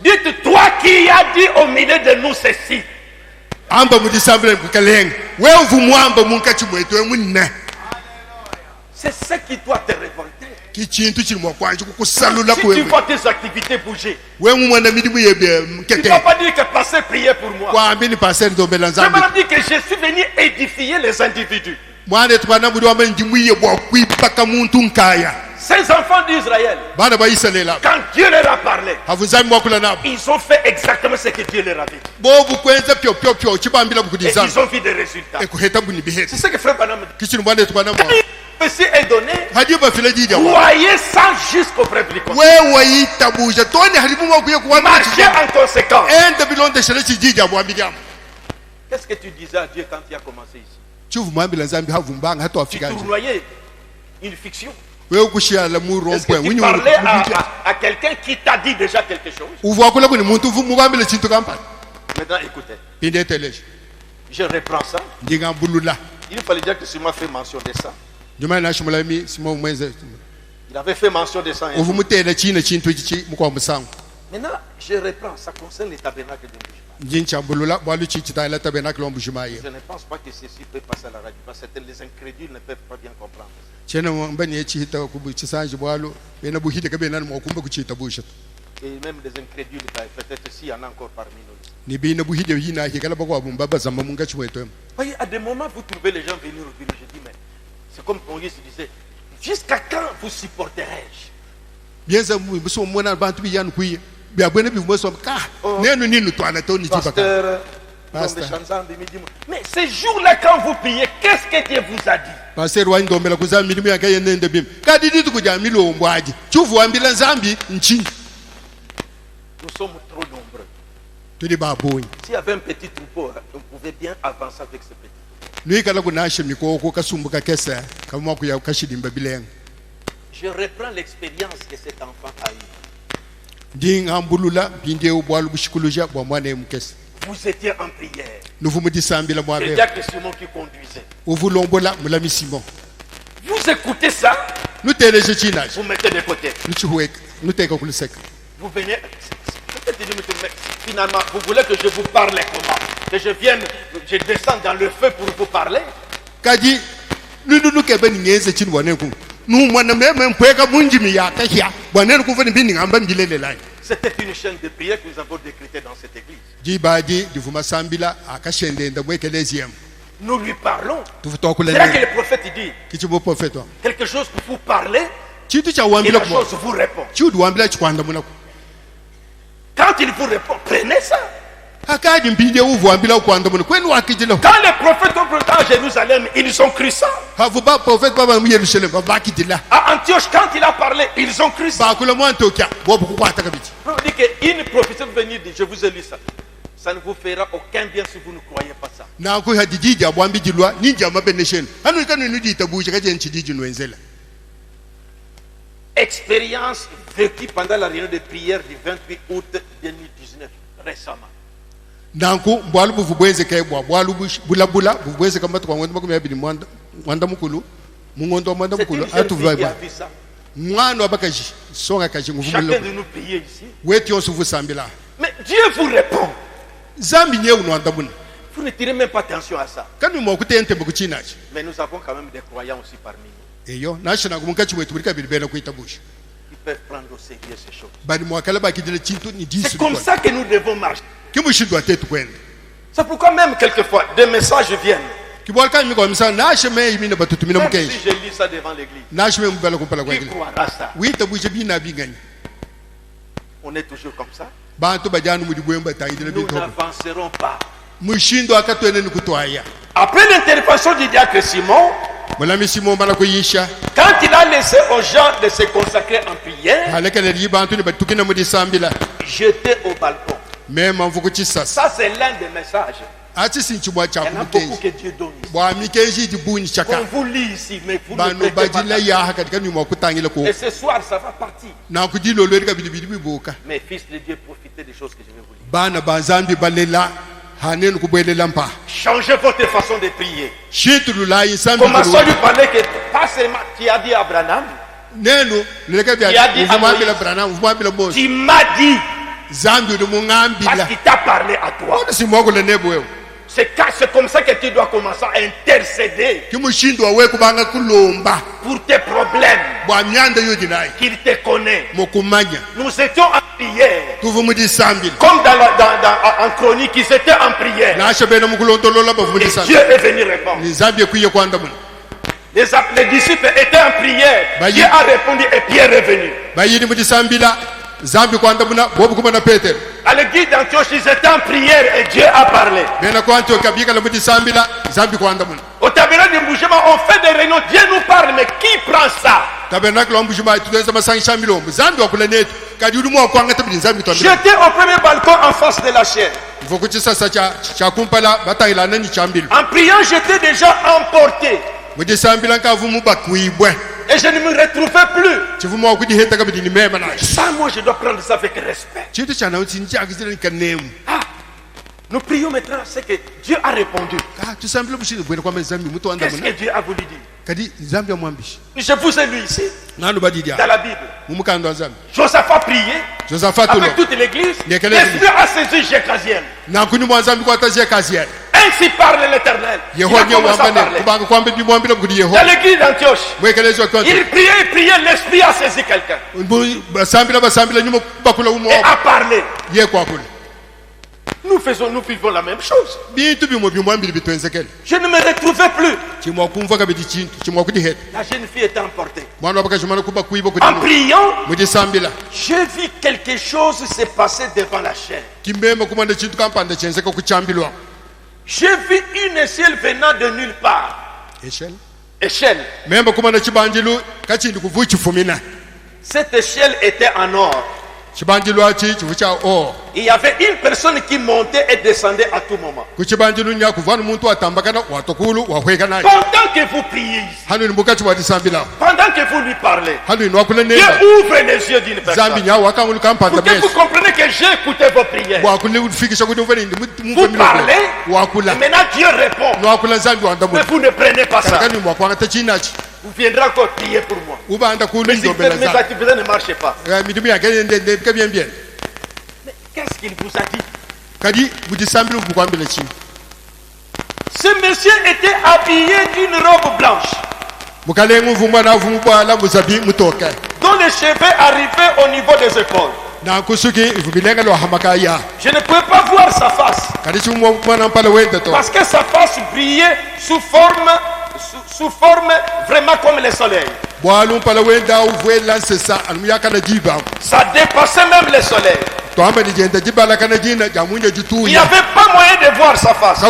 dites toi qui as dit au milieu de nous ceci. C'est ce qui doit te révolter. Si tu vois tes activités bouger, tu ne vas pas dire que pasteur priait pour moi. Je me dis que je suis venu édifier les individus. C'est Ces enfants d'Israël, quand Dieu leur a parlé, ils ont fait exactement ce que Dieu leur avait dit. Et ils ont vu des résultats. C'est ce que Frère Branham dit. Ceci est donné. Croyez ça jusqu'au prédicat. Marchez en conséquence. Qu'est-ce que tu disais à Dieu quand tu as commencé ici? Tu tournoyais une fiction. Est-ce que tu parlais à quelqu'un qui t'a dit déjà quelque chose? Maintenant écoutez. Je reprends ça. Il fallait dire que Simon a fait mention de ça. Il avait fait mention de ça. Maintenant, je reprends. Ça concerne les tabernacles de Mbujima. Je ne pense pas que ceci peut passer à la radio. Parce que les incrédules ne peuvent pas bien comprendre. Et même des incrédules, peut-être s'il y en a encore parmi nous. Voyez, à des moments, vous trouvez les gens venir au bureau. Je dis, mais c'est comme Moïse disait, jusqu'à quand vous supporterai-je? Pasteur, mais ces jours-là, quand vous priez, qu'est-ce que Dieu vous a dit? Nous sommes trop nombreux. S'il y avait un petit troupeau, on pouvait bien avancer avec ce petit troupeau. Je reprends l'expérience que cet enfant a eue. Vous étiez en prière. C'est Jacques Simon qui conduisait. Vous écoutez ça. Vous mettez de côté. Vous venez. Finalement, vous voulez que je vous parle comment? Que je vienne, je descends dans le feu pour vous parler? C'était une chaîne de prière que nous avons décrétée dans cette église. Nous lui parlons. C'est là que le prophète dit quelque chose pour vous parler et la chose vous répond. Quand il vous répond, prenez ça. Quand les prophètes ont pris à Jérusalem, ils ont cru ça. À Antioche, quand il a parlé, ils ont cru ça. On dit qu'une prophétie va venir dire, je vous ai lu ça. Ça ne vous fera aucun bien si vous ne croyez pas ça. Expérience vécue pendant la réunion de prière du 28 août 2019, récemment. Chacun de nous prier ici. Mais Dieu vous répond. Vous ne tirez même pas attention à ça. Mais nous avons quand même des croyants aussi parmi nous. Ils peuvent prendre au sérieux ces choses. C'est comme ça que nous devons marcher. C'est pourquoi même quelquefois des messages viennent. Même si je lis ça devant l'église, qui croira ça? On est toujours comme ça. Nous n'avancerons pas. Après l'intervention du diacre Simon, quand il a laissé aux gens de se consacrer en prière, j'étais au balcon. Ça, c'est l'un des messages. Il y en a beaucoup que Dieu donne ici. On vous lit ici, mais vous ne prêtez pas attention. Et ce soir, ça va partir. Mais fils de Dieu, profitez des choses que je vais vous dire. Changez votre façon de prier. Commençons à lui parler que pas seulement tu as dit à Abraham, tu as dit à Moïse, tu m'as dit, parce qu'il t'a parlé à toi. C'est comme ça que tu dois commencer à intercéder pour tes problèmes. Qu'il te connaît. Nous étions en prière. Comme en chronique, ils étaient en prière. Et Dieu est venu répondre. Les disciples étaient en prière. Dieu a répondu et Pierre est venu. À l'église d'Antioche, ils étaient en prière et Dieu a parlé. Au tabernacle de Mboujema, on fait des réunions. Dieu nous parle, mais qui prend ça? J'étais au premier balcon en face de la chaîne. En priant, j'étais déjà emporté. Et je ne me retrouvais plus. Ça, moi, je dois prendre ça avec respect. Nous prions maintenant, c'est que Dieu a répondu. Qu'est-ce que Dieu a voulu dire? Je vous ai lu ici, dans la Bible. Josaphat a prié avec toute l'église. L'Esprit a saisi Jécaziel. Ainsi parle l'Éternel. Il a commencé à parler. Dans l'église d'Antioche, il priait, l'Esprit a saisi quelqu'un et a parlé. Nous vivons la même chose. Je ne me retrouvais plus. La jeune fille était emportée. En priant, j'ai vu quelque chose se passer devant la chaîne. J'ai vu une échelle venant de nulle part. Échelle. Cette échelle était en or. Il y avait une personne qui montait et descendait à tout moment. Pendant que vous priez ici, pendant que vous lui parlez, Dieu ouvre les yeux d'une personne pour que vous compreniez que j'ai écouté vos prières. Vous parlez, et maintenant Dieu répond. Mais vous ne prenez pas ça. Vous viendrez encore prier pour moi. Mais si mes activités ne marchent pas. Mais qu'est-ce qu'il vous a dit? Ce monsieur était habillé d'une robe blanche, dont les cheveux arrivaient au niveau des épaules. Je ne pouvais pas voir sa face, parce que sa face brillait sous forme vraiment comme le soleil. Ça dépassait même le soleil. Il n'y avait pas moyen de voir sa face.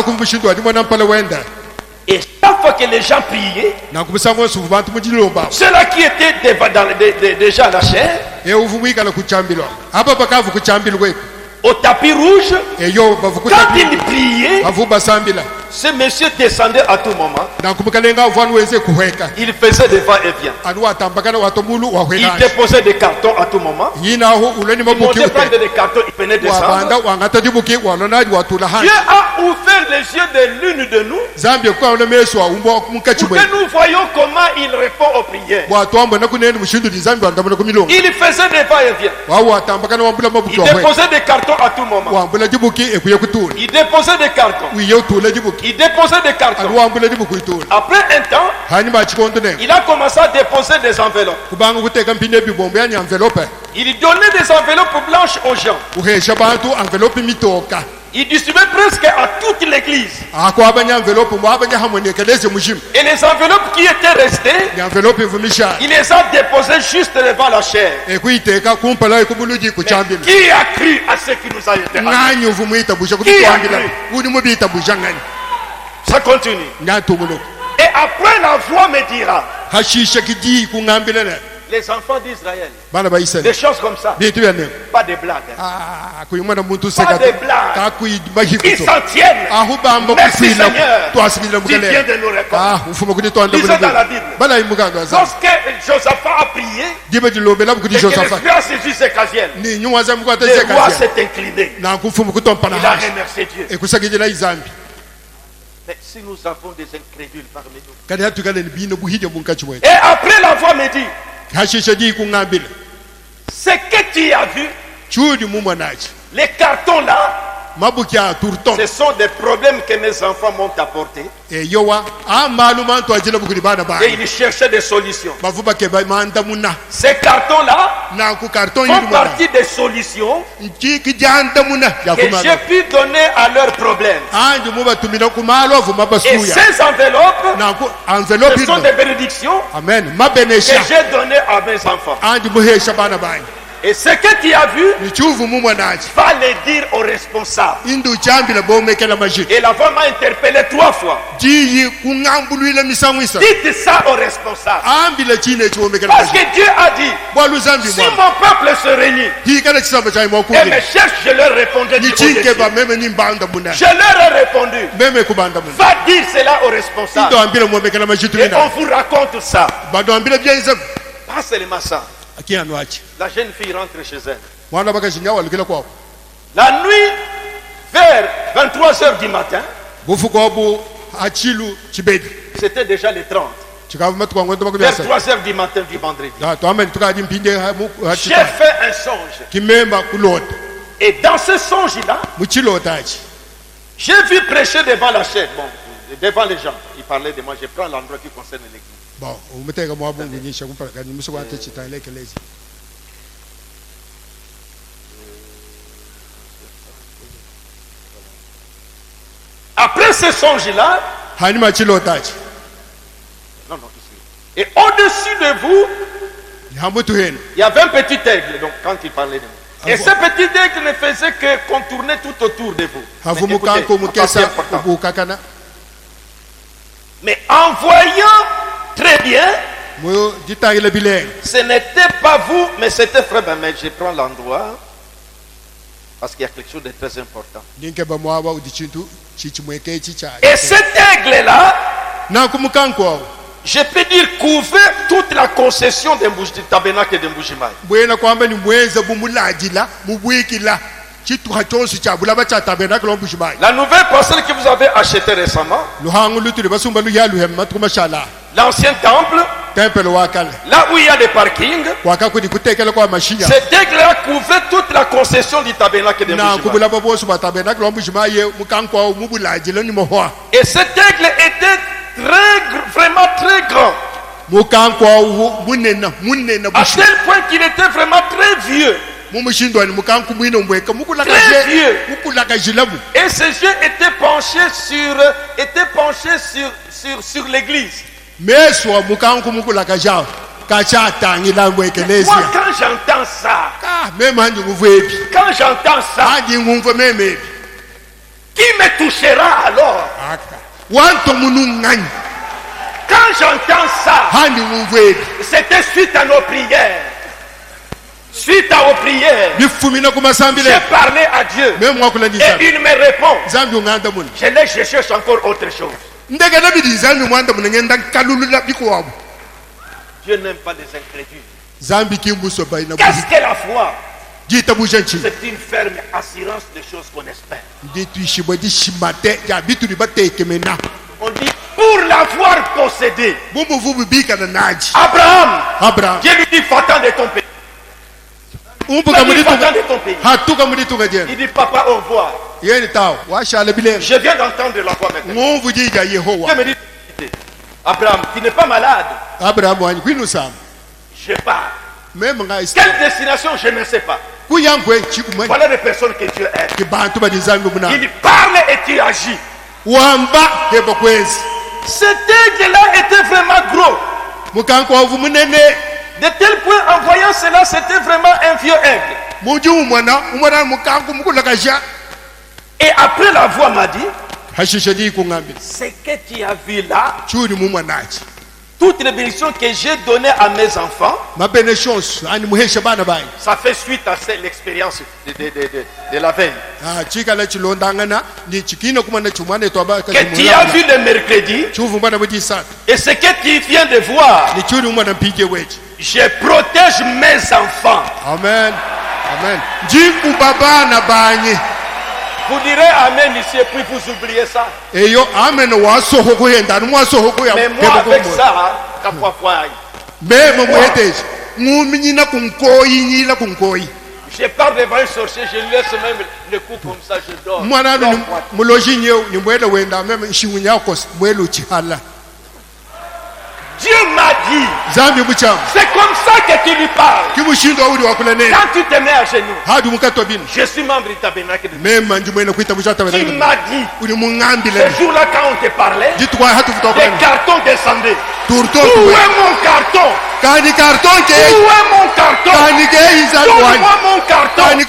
Et chaque fois que les gens priaient, ceux-là qui étaient déjà à la chair, au tapis rouge, quand il priait, ce monsieur descendait à tout moment. Il faisait des va-et-vient. Il déposait des cartons à tout moment. Il montait prendre des cartons, il venait descendre. Dieu a ouvert les yeux de l'une de nous pour que nous voyions comment il répond aux prières. Il faisait des va-et-vient. Il déposait des cartons à tout moment. Il déposait des cartons. Il déposait des cartons. Après un temps, il a commencé à déposer des enveloppes. Il donnait des enveloppes blanches aux gens. Il distribuait presque à toute l'église. Et les enveloppes qui étaient restées, il les a déposées juste devant la chair. Mais qui a cru à ce qui nous a été arrivé? Qui a cru? Ça continue. Et après la voix me dira, les enfants d'Israël, des choses comme ça, pas de blagues. Pas de blagues. Ils s'en tiennent. Merci Seigneur. Tu viens de nous répondre. Lisez dans la Bible. Lorsque Josaphat a prié, et que l'Esprit a saisi Jécaziel, le roi s'est incliné. Il a remercié Dieu. Mais si nous avons des incrédules parmi nous. Et après la voix me dit, ce que tu as vu, les cartons là, Ce sont des problèmes que mes enfants m'ont apportés. Et ils cherchaient des solutions. Ces cartons-là font partie des solutions que j'ai pu donner à leurs problèmes. Et ces enveloppes, ce sont des bénédictions que j'ai données à mes enfants. Et ce que tu as vu, va le dire aux responsables. Et la voix m'a interpellé 3 fois. Dites ça aux responsables. Parce que Dieu a dit, si mon peuple se réunit et me cherche, je leur répondrai. Je leur ai répondu. Va dire cela aux responsables. Et on vous raconte ça. Pas seulement ça. La jeune fille rentre chez elle. La nuit, vers 23h du matin, c'était déjà le 30. Vers 3h du matin du vendredi, j'ai fait un songe. Et dans ce songe-là, j'ai vu prêcher devant la chaîne, devant les gens. Il parlait de moi, je prends l'endroit qui concerne l'église. Après ce songe-là, et au-dessus de vous, il y avait un petit aigle, donc quand il parlait de moi. Et ce petit aigle ne faisait que contourner tout autour de vous. Mais en voyant très bien, ce n'était pas vous, mais c'était frère. Mais je prends l'endroit parce qu'il y a quelque chose de très important. Et cet aigle-là, je peux dire couvert toute la concession du tabernacle de Mbujimayi. La nouvelle parcelle que vous avez achetée récemment, l'ancien temple, là où il y a des parkings, cet aigle-là couvrait toute la concession du tabernacle de Mbujimayi. Et cet aigle était vraiment très grand. À tel point qu'il était vraiment très vieux. Très vieux. Et ses yeux étaient penchés sur l'église. Moi, quand j'entends ça, qui me touchera alors? Quand j'entends ça, c'était suite à nos prières. Suite à vos prières, j'ai parlé à Dieu et il me répond. Je cherche encore autre chose. Dieu n'aime pas les incrédules. Qu'est-ce que la foi? C'est une ferme assurance des choses qu'on espère. On dit pour l'avoir possédé. Abraham, Dieu lui dit va-t'en de ton pays. Il dit papa au revoir. Je viens d'entendre la voix maintenant. Dieu me dit Abraham, tu n'es pas malade. Je pars. Quelle destination, je ne sais pas. Voilà les personnes que Dieu aime. Il dit parle et tu agis. Cet aigle-là était vraiment gros. De tel point, en voyant cela, c'était vraiment un vieux aigle. Et après la voix m'a dit, ce que tu as vu là, toutes les bénédictions que j'ai données à mes enfants, ça fait suite à l'expérience de la veille. Que tu as vu le mercredi, et ce que tu viens de voir, je protège mes enfants. Amen. Amen. Vous direz Amen ici et puis vous oubliez ça. Mais moi avec ça, Je pars devant un sorcier, je laisse même le coup comme ça, je dors. Dieu m'a dit, c'est comme ça que tu lui parles. Quand tu te mets à genoux, je suis membre du tabernacle de Dieu. Tu m'as dit, ce jour-là quand on te parlait, les cartons descendaient. Où est mon carton? Où est mon carton? Donne-moi mon carton. C'est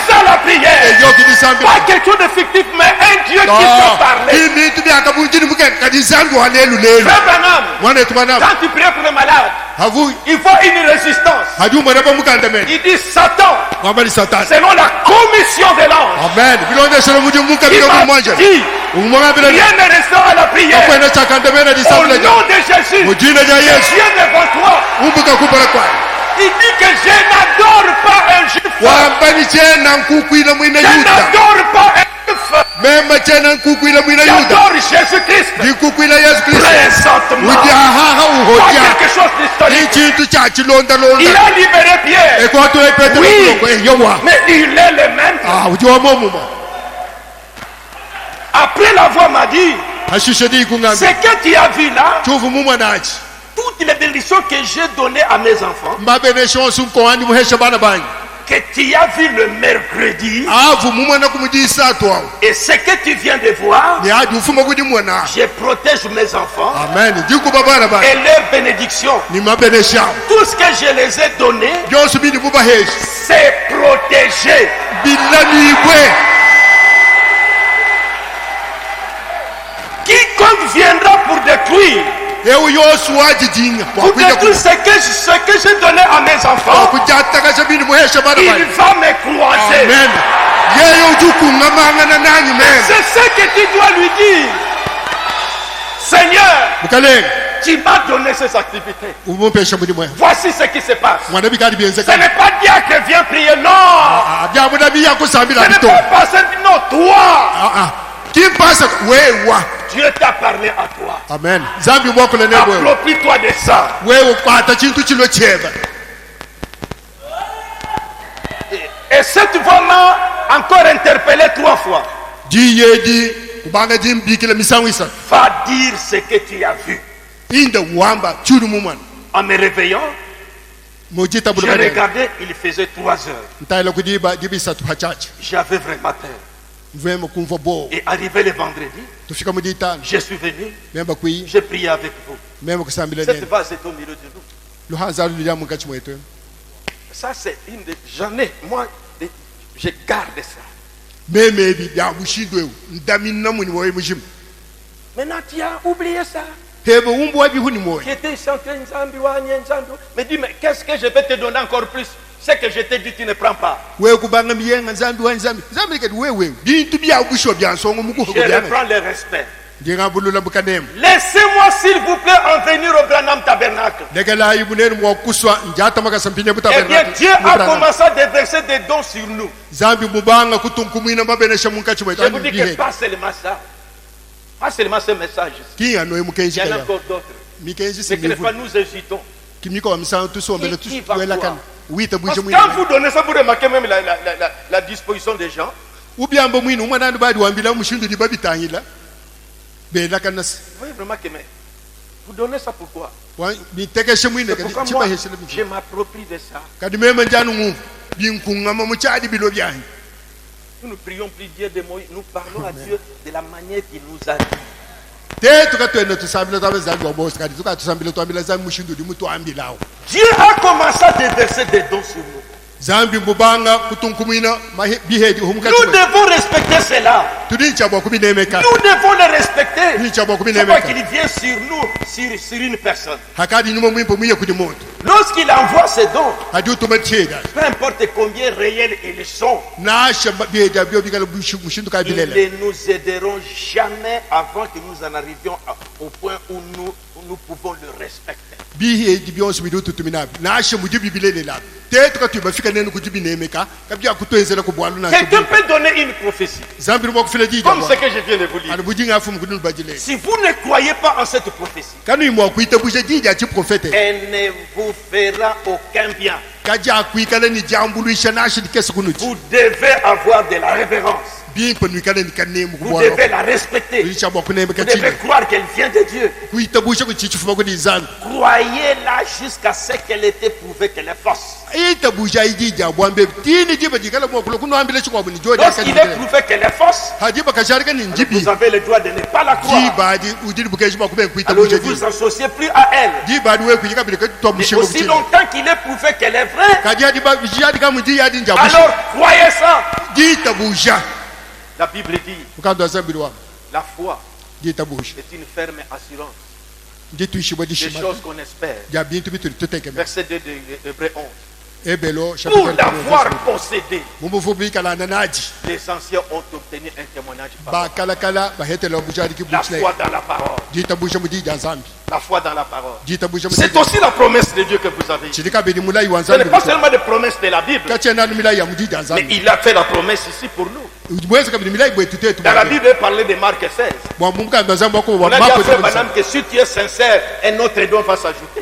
ça la prière. Pas quelque chose de fictif, mais un Dieu qui peut parler. Frère Branham, quand tu pries pour le malade, il faut une résistance. Il dit Satan, selon la commission de l'ange, il m'a dit, rien ne restera à la prière. Au nom de Jésus, je viens devant toi. Il dit que je n'adore pas un juif. Je n'adore pas un juif. J'adore Jésus-Christ. Présentement. Pas quelque chose d'historique. Il a libéré Pierre. Oui, mais il est le même. Après l'avoir m'a dit, ce que tu as vu là, toutes les bénédictions que j'ai données à mes enfants, que tu as vu le mercredi, et ce que tu viens de voir, je protège mes enfants et leurs bénédictions. Tout ce que je les ai donnés, c'est protégé. Quiconque viendra pour détruire, pour détruire ce que j'ai donné à mes enfants, il va me croiser. C'est ce que tu dois lui dire. Seigneur, tu m'as donné ces activités. Voici ce qui se passe. Ce n'est pas diacre qui vient prier, non. Ce n'est pas pasteur, non, toi. Dieu t'a parlé à toi. Amen. Approprie-toi de ça. Et cette voix-là encore interpellé 3 fois. Va dire ce que tu as vu. En me réveillant, j'ai regardé, il faisait 3 heures. J'avais vraiment peur. Et arrivé le vendredi, je suis venu, j'ai prié avec vous. Cette vase est au milieu de nous. Ça c'est une de... J'en ai, moi, je garde ça. Maintenant tu as oublié ça. J'étais chanté Nzambi. Mais dis, mais qu'est-ce que je vais te donner encore plus? Ce que je t'ai dit, tu ne prends pas. Je reprends le respect. Laissez-moi s'il vous plaît en venir au Branham Tabernacle. Eh bien, Dieu a commencé à déverser des dons sur nous. Je vous dis que pas seulement ça. Pas seulement ce message. Il y en a encore d'autres. Mais que pas nous hésitons. Qui va croire? Parce que quand vous donnez ça, vous remarquez même la disposition des gens. Oui, vraiment que mais vous donnez ça pourquoi? Pourquoi moi, je m'approprie de ça. Nous ne prions plus Dieu de Moïse, nous parlons à Dieu de la manière qu'il nous a dit. Dieu a commencé à déverser des dons sur nous. Nous devons respecter cela. Nous devons le respecter. C'est pas qu'il vient sur nous, sur une personne. Lorsqu'il envoie ses dons, peu importe combien réels ils sont, ils ne nous aideront jamais avant que nous en arrivions au point où nous pouvons le respecter. Quelqu'un peut donner une prophétie, comme ce que je viens de vous dire. Si vous ne croyez pas en cette prophétie, elle ne vous fera aucun bien. Vous devez avoir de la révérence. Vous devez la respecter. Vous devez croire qu'elle vient de Dieu. Croyez-la jusqu'à ce qu'elle ait été qu'elle est fausse. Lorsqu'il est prouvé qu'elle est fausse, vous avez le droit de ne pas la croire. Alors ne vous associez plus à elle. Et aussi longtemps qu'il est prouvé qu'elle est vraie, alors croyez ça. La Bible dit, la foi est une ferme assurance des choses qu'on espère. Verset 2 de Hébreux 11. Pour l'avoir possédé, les anciens ont obtenu un témoignage par la foi dans la parole. La foi dans la parole. C'est aussi la promesse de Dieu que vous avez. Ce n'est pas seulement des promesses de la Bible, mais il a fait la promesse ici pour nous. Dans la Bible, il parlait de Marc 16. On a dit à Frère Branham que si tu es sincère, un autre don va s'ajouter.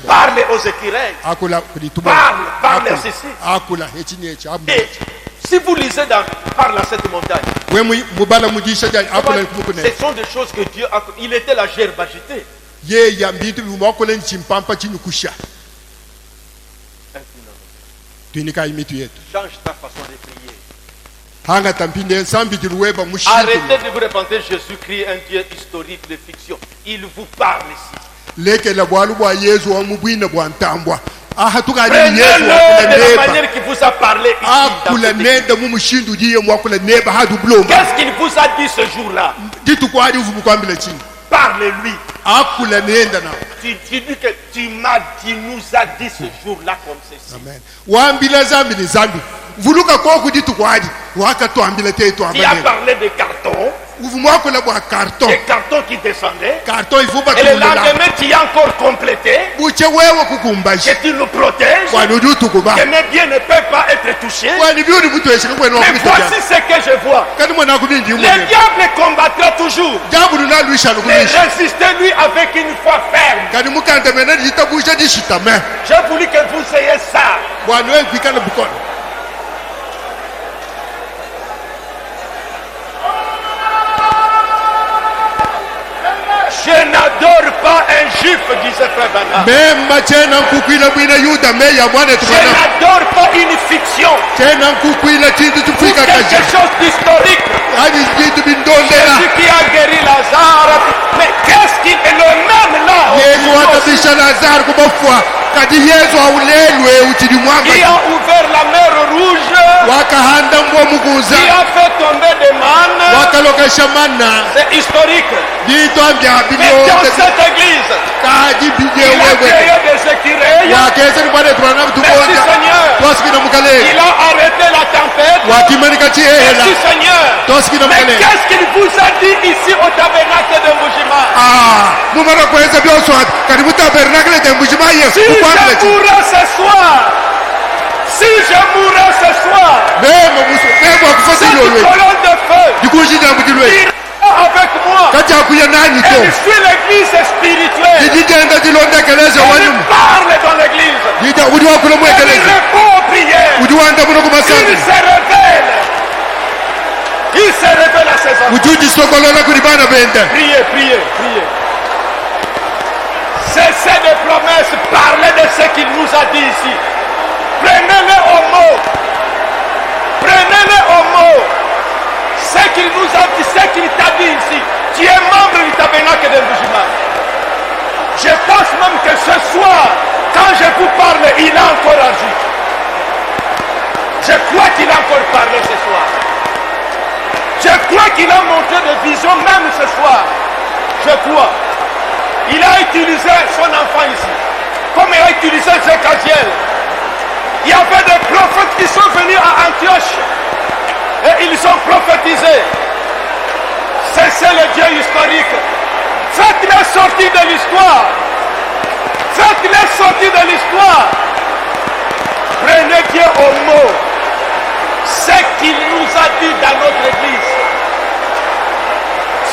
Parle aux écureuils. Parle à ceci. Et si vous lisez par cette montagne, ce sont des choses que Dieu a. Il était la gerbe agitée. Change ta façon de prier. Arrêtez de vous repentir. Jésus-Christ est un Dieu historique de fiction. Il vous parle ici. Prenez-le de la manière qu'il vous a parlé ici. Qu'est-ce qu'il vous a dit ce jour-là? Parle-lui. Tu nous as dit ce jour-là comme ceci. Amen. Il a parlé de carton. Des cartons qui descendaient. Et le lendemain, tu as encore complété. Que tu nous protèges. Que mes biens ne peuvent pas être touchés. Mais voici ce que je vois. Le diable combattra toujours. Mais résistez-lui avec une foi ferme. J'ai voulu que vous ayez ça. Je n'adore pas un juif, disait Frère Branham. Je n'adore pas une fiction. Ou quelque chose d'historique. Jésus qui a guéri Lazare. Mais qu'est-ce qu'il est le même là? Qui a ouvert la mer rouge. Qui a fait tomber des mannes. C'est historique. Mais dans cette église, il a créé des écureuils. Merci Seigneur. Il a arrêté la tempête. Merci Seigneur. Mais qu'est-ce qu'il vous a dit ici au tabernacle de Mbujima? Si je mourrais ce soir, cette colonne de feu avec moi, et je suis l'église spirituelle. Je parle dans l'église. Je réponds aux prières. Il se révèle à ses enfants. Priez, priez, priez. Cessez de promesses, parlez de ce qu'il nous a dit ici. Prenez-le au mot. Prenez-le au mot. Ce qu'il nous a dit, ce qu'il t'a dit ici. Tu es membre du tabernacle de Mbujima. Je pense même que ce soir, quand je vous parle, il a encore agi. Je crois qu'il a encore parlé ce soir. Je crois qu'il a montré des visions même ce soir. Je crois. Il a utilisé son enfant ici. Comme il a utilisé Zéchaziel. Il y avait des prophètes qui sont venus à Antioche. Et ils ont prophétisé. C'est le Dieu historique. Faites-les sortir de l'histoire. Faites-les sortir de l'histoire. Prenez Dieu au mot. Ce qu'il nous a dit dans notre église.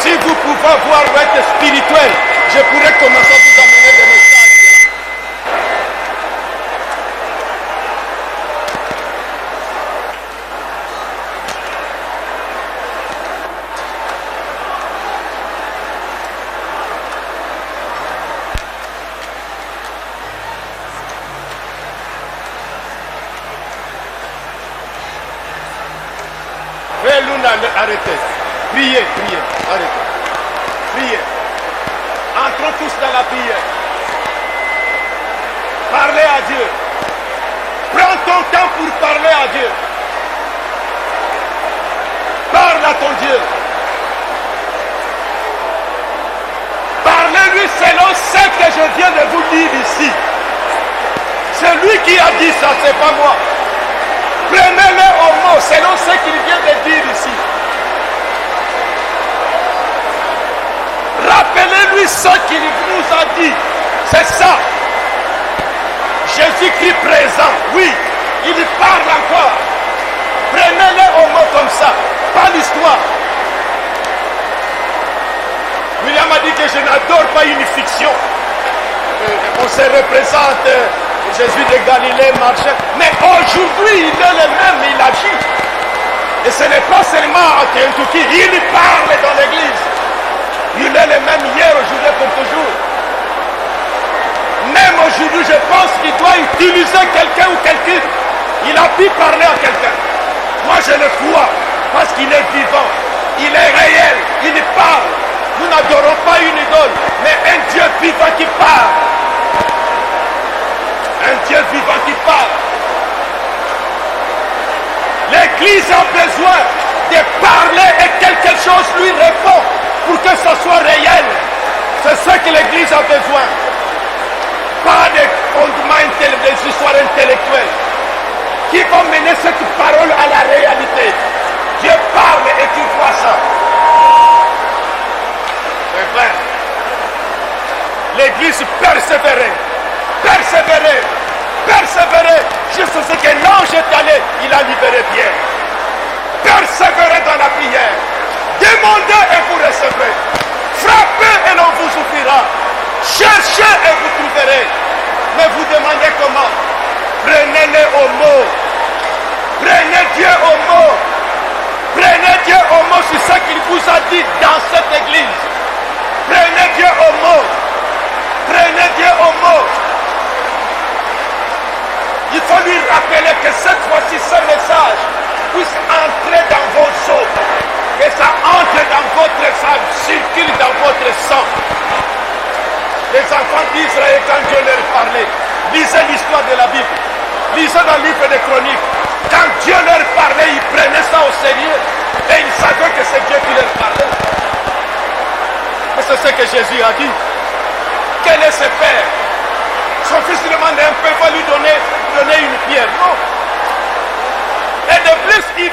Si vous pouvez voir être spirituel, je pourrais commencer à vous amener des messages. Frère Luna, arrêtez. Priez, priez. Arrêtez. Priez. Entrons tous dans la prière. Parlez à Dieu. Prends ton temps pour parler à Dieu. Parle à ton Dieu. Parlez-lui selon ce que je viens de vous dire ici. C'est lui qui a dit ça, c'est pas moi. Prenez-le au mot selon ce qu'il vient de dire ici. Rappelez-lui ce qu'il nous a dit. C'est ça. Jésus-Christ présent. Oui, il parle encore. Prenez-le au mot comme ça. Pas l'histoire. William a dit que je n'adore pas une fiction. On se représente Jésus de Galilée marchait. Mais aujourd'hui, il est le même, il agit. Et ce n'est pas seulement à Kentucky, il parle dans l'église. Il est le même hier, aujourd'hui, pour toujours. Même aujourd'hui, je pense qu'il doit utiliser quelqu'un ou quelqu'un. Il a pu parler à quelqu'un. Moi, je le crois, parce qu'il est vivant. Il est réel, il parle. Nous n'adorons pas une idole, mais un Dieu vivant qui parle. Un Dieu vivant qui parle. L'Église a besoin de parler et quelque chose lui répond pour que ce soit réel. C'est ce que l'Église a besoin. Pas de fondements des histoires intellectuelles qui vont mener cette parole à la réalité. Dieu parle et tu vois ça. C'est vrai. L'Église persévérait. Persévérer, persévérer, jusqu'à ce que l'ange est allé, il a libéré Pierre. Persévérez dans la prière. Demandez et vous recevrez. Frappez et l'on vous ouvrira. Cherchez et vous trouverez. Mais vous demandez comment? Prenez-le au mot. Prenez Dieu au mot. Prenez Dieu au mot sur ce qu'il vous a dit dans cette église. Prenez Dieu au mot. Prenez Dieu au mot. Il faut lui rappeler que cette fois-ci, ce message puisse entrer dans vos os. Que ça entre dans votre sang, circule dans votre sang. Les enfants d'Israël, quand Dieu leur parlait, lisez l'histoire de la Bible. Lisez dans le livre des Chroniques. Quand Dieu leur parlait, ils prenaient ça au sérieux. Et ils savaient que c'est Dieu qui leur parlait. Mais c'est ce que Jésus a dit. Quel est ce père? Son fils lui demande un peu, va lui donner une pierre. Non. Et de plus, il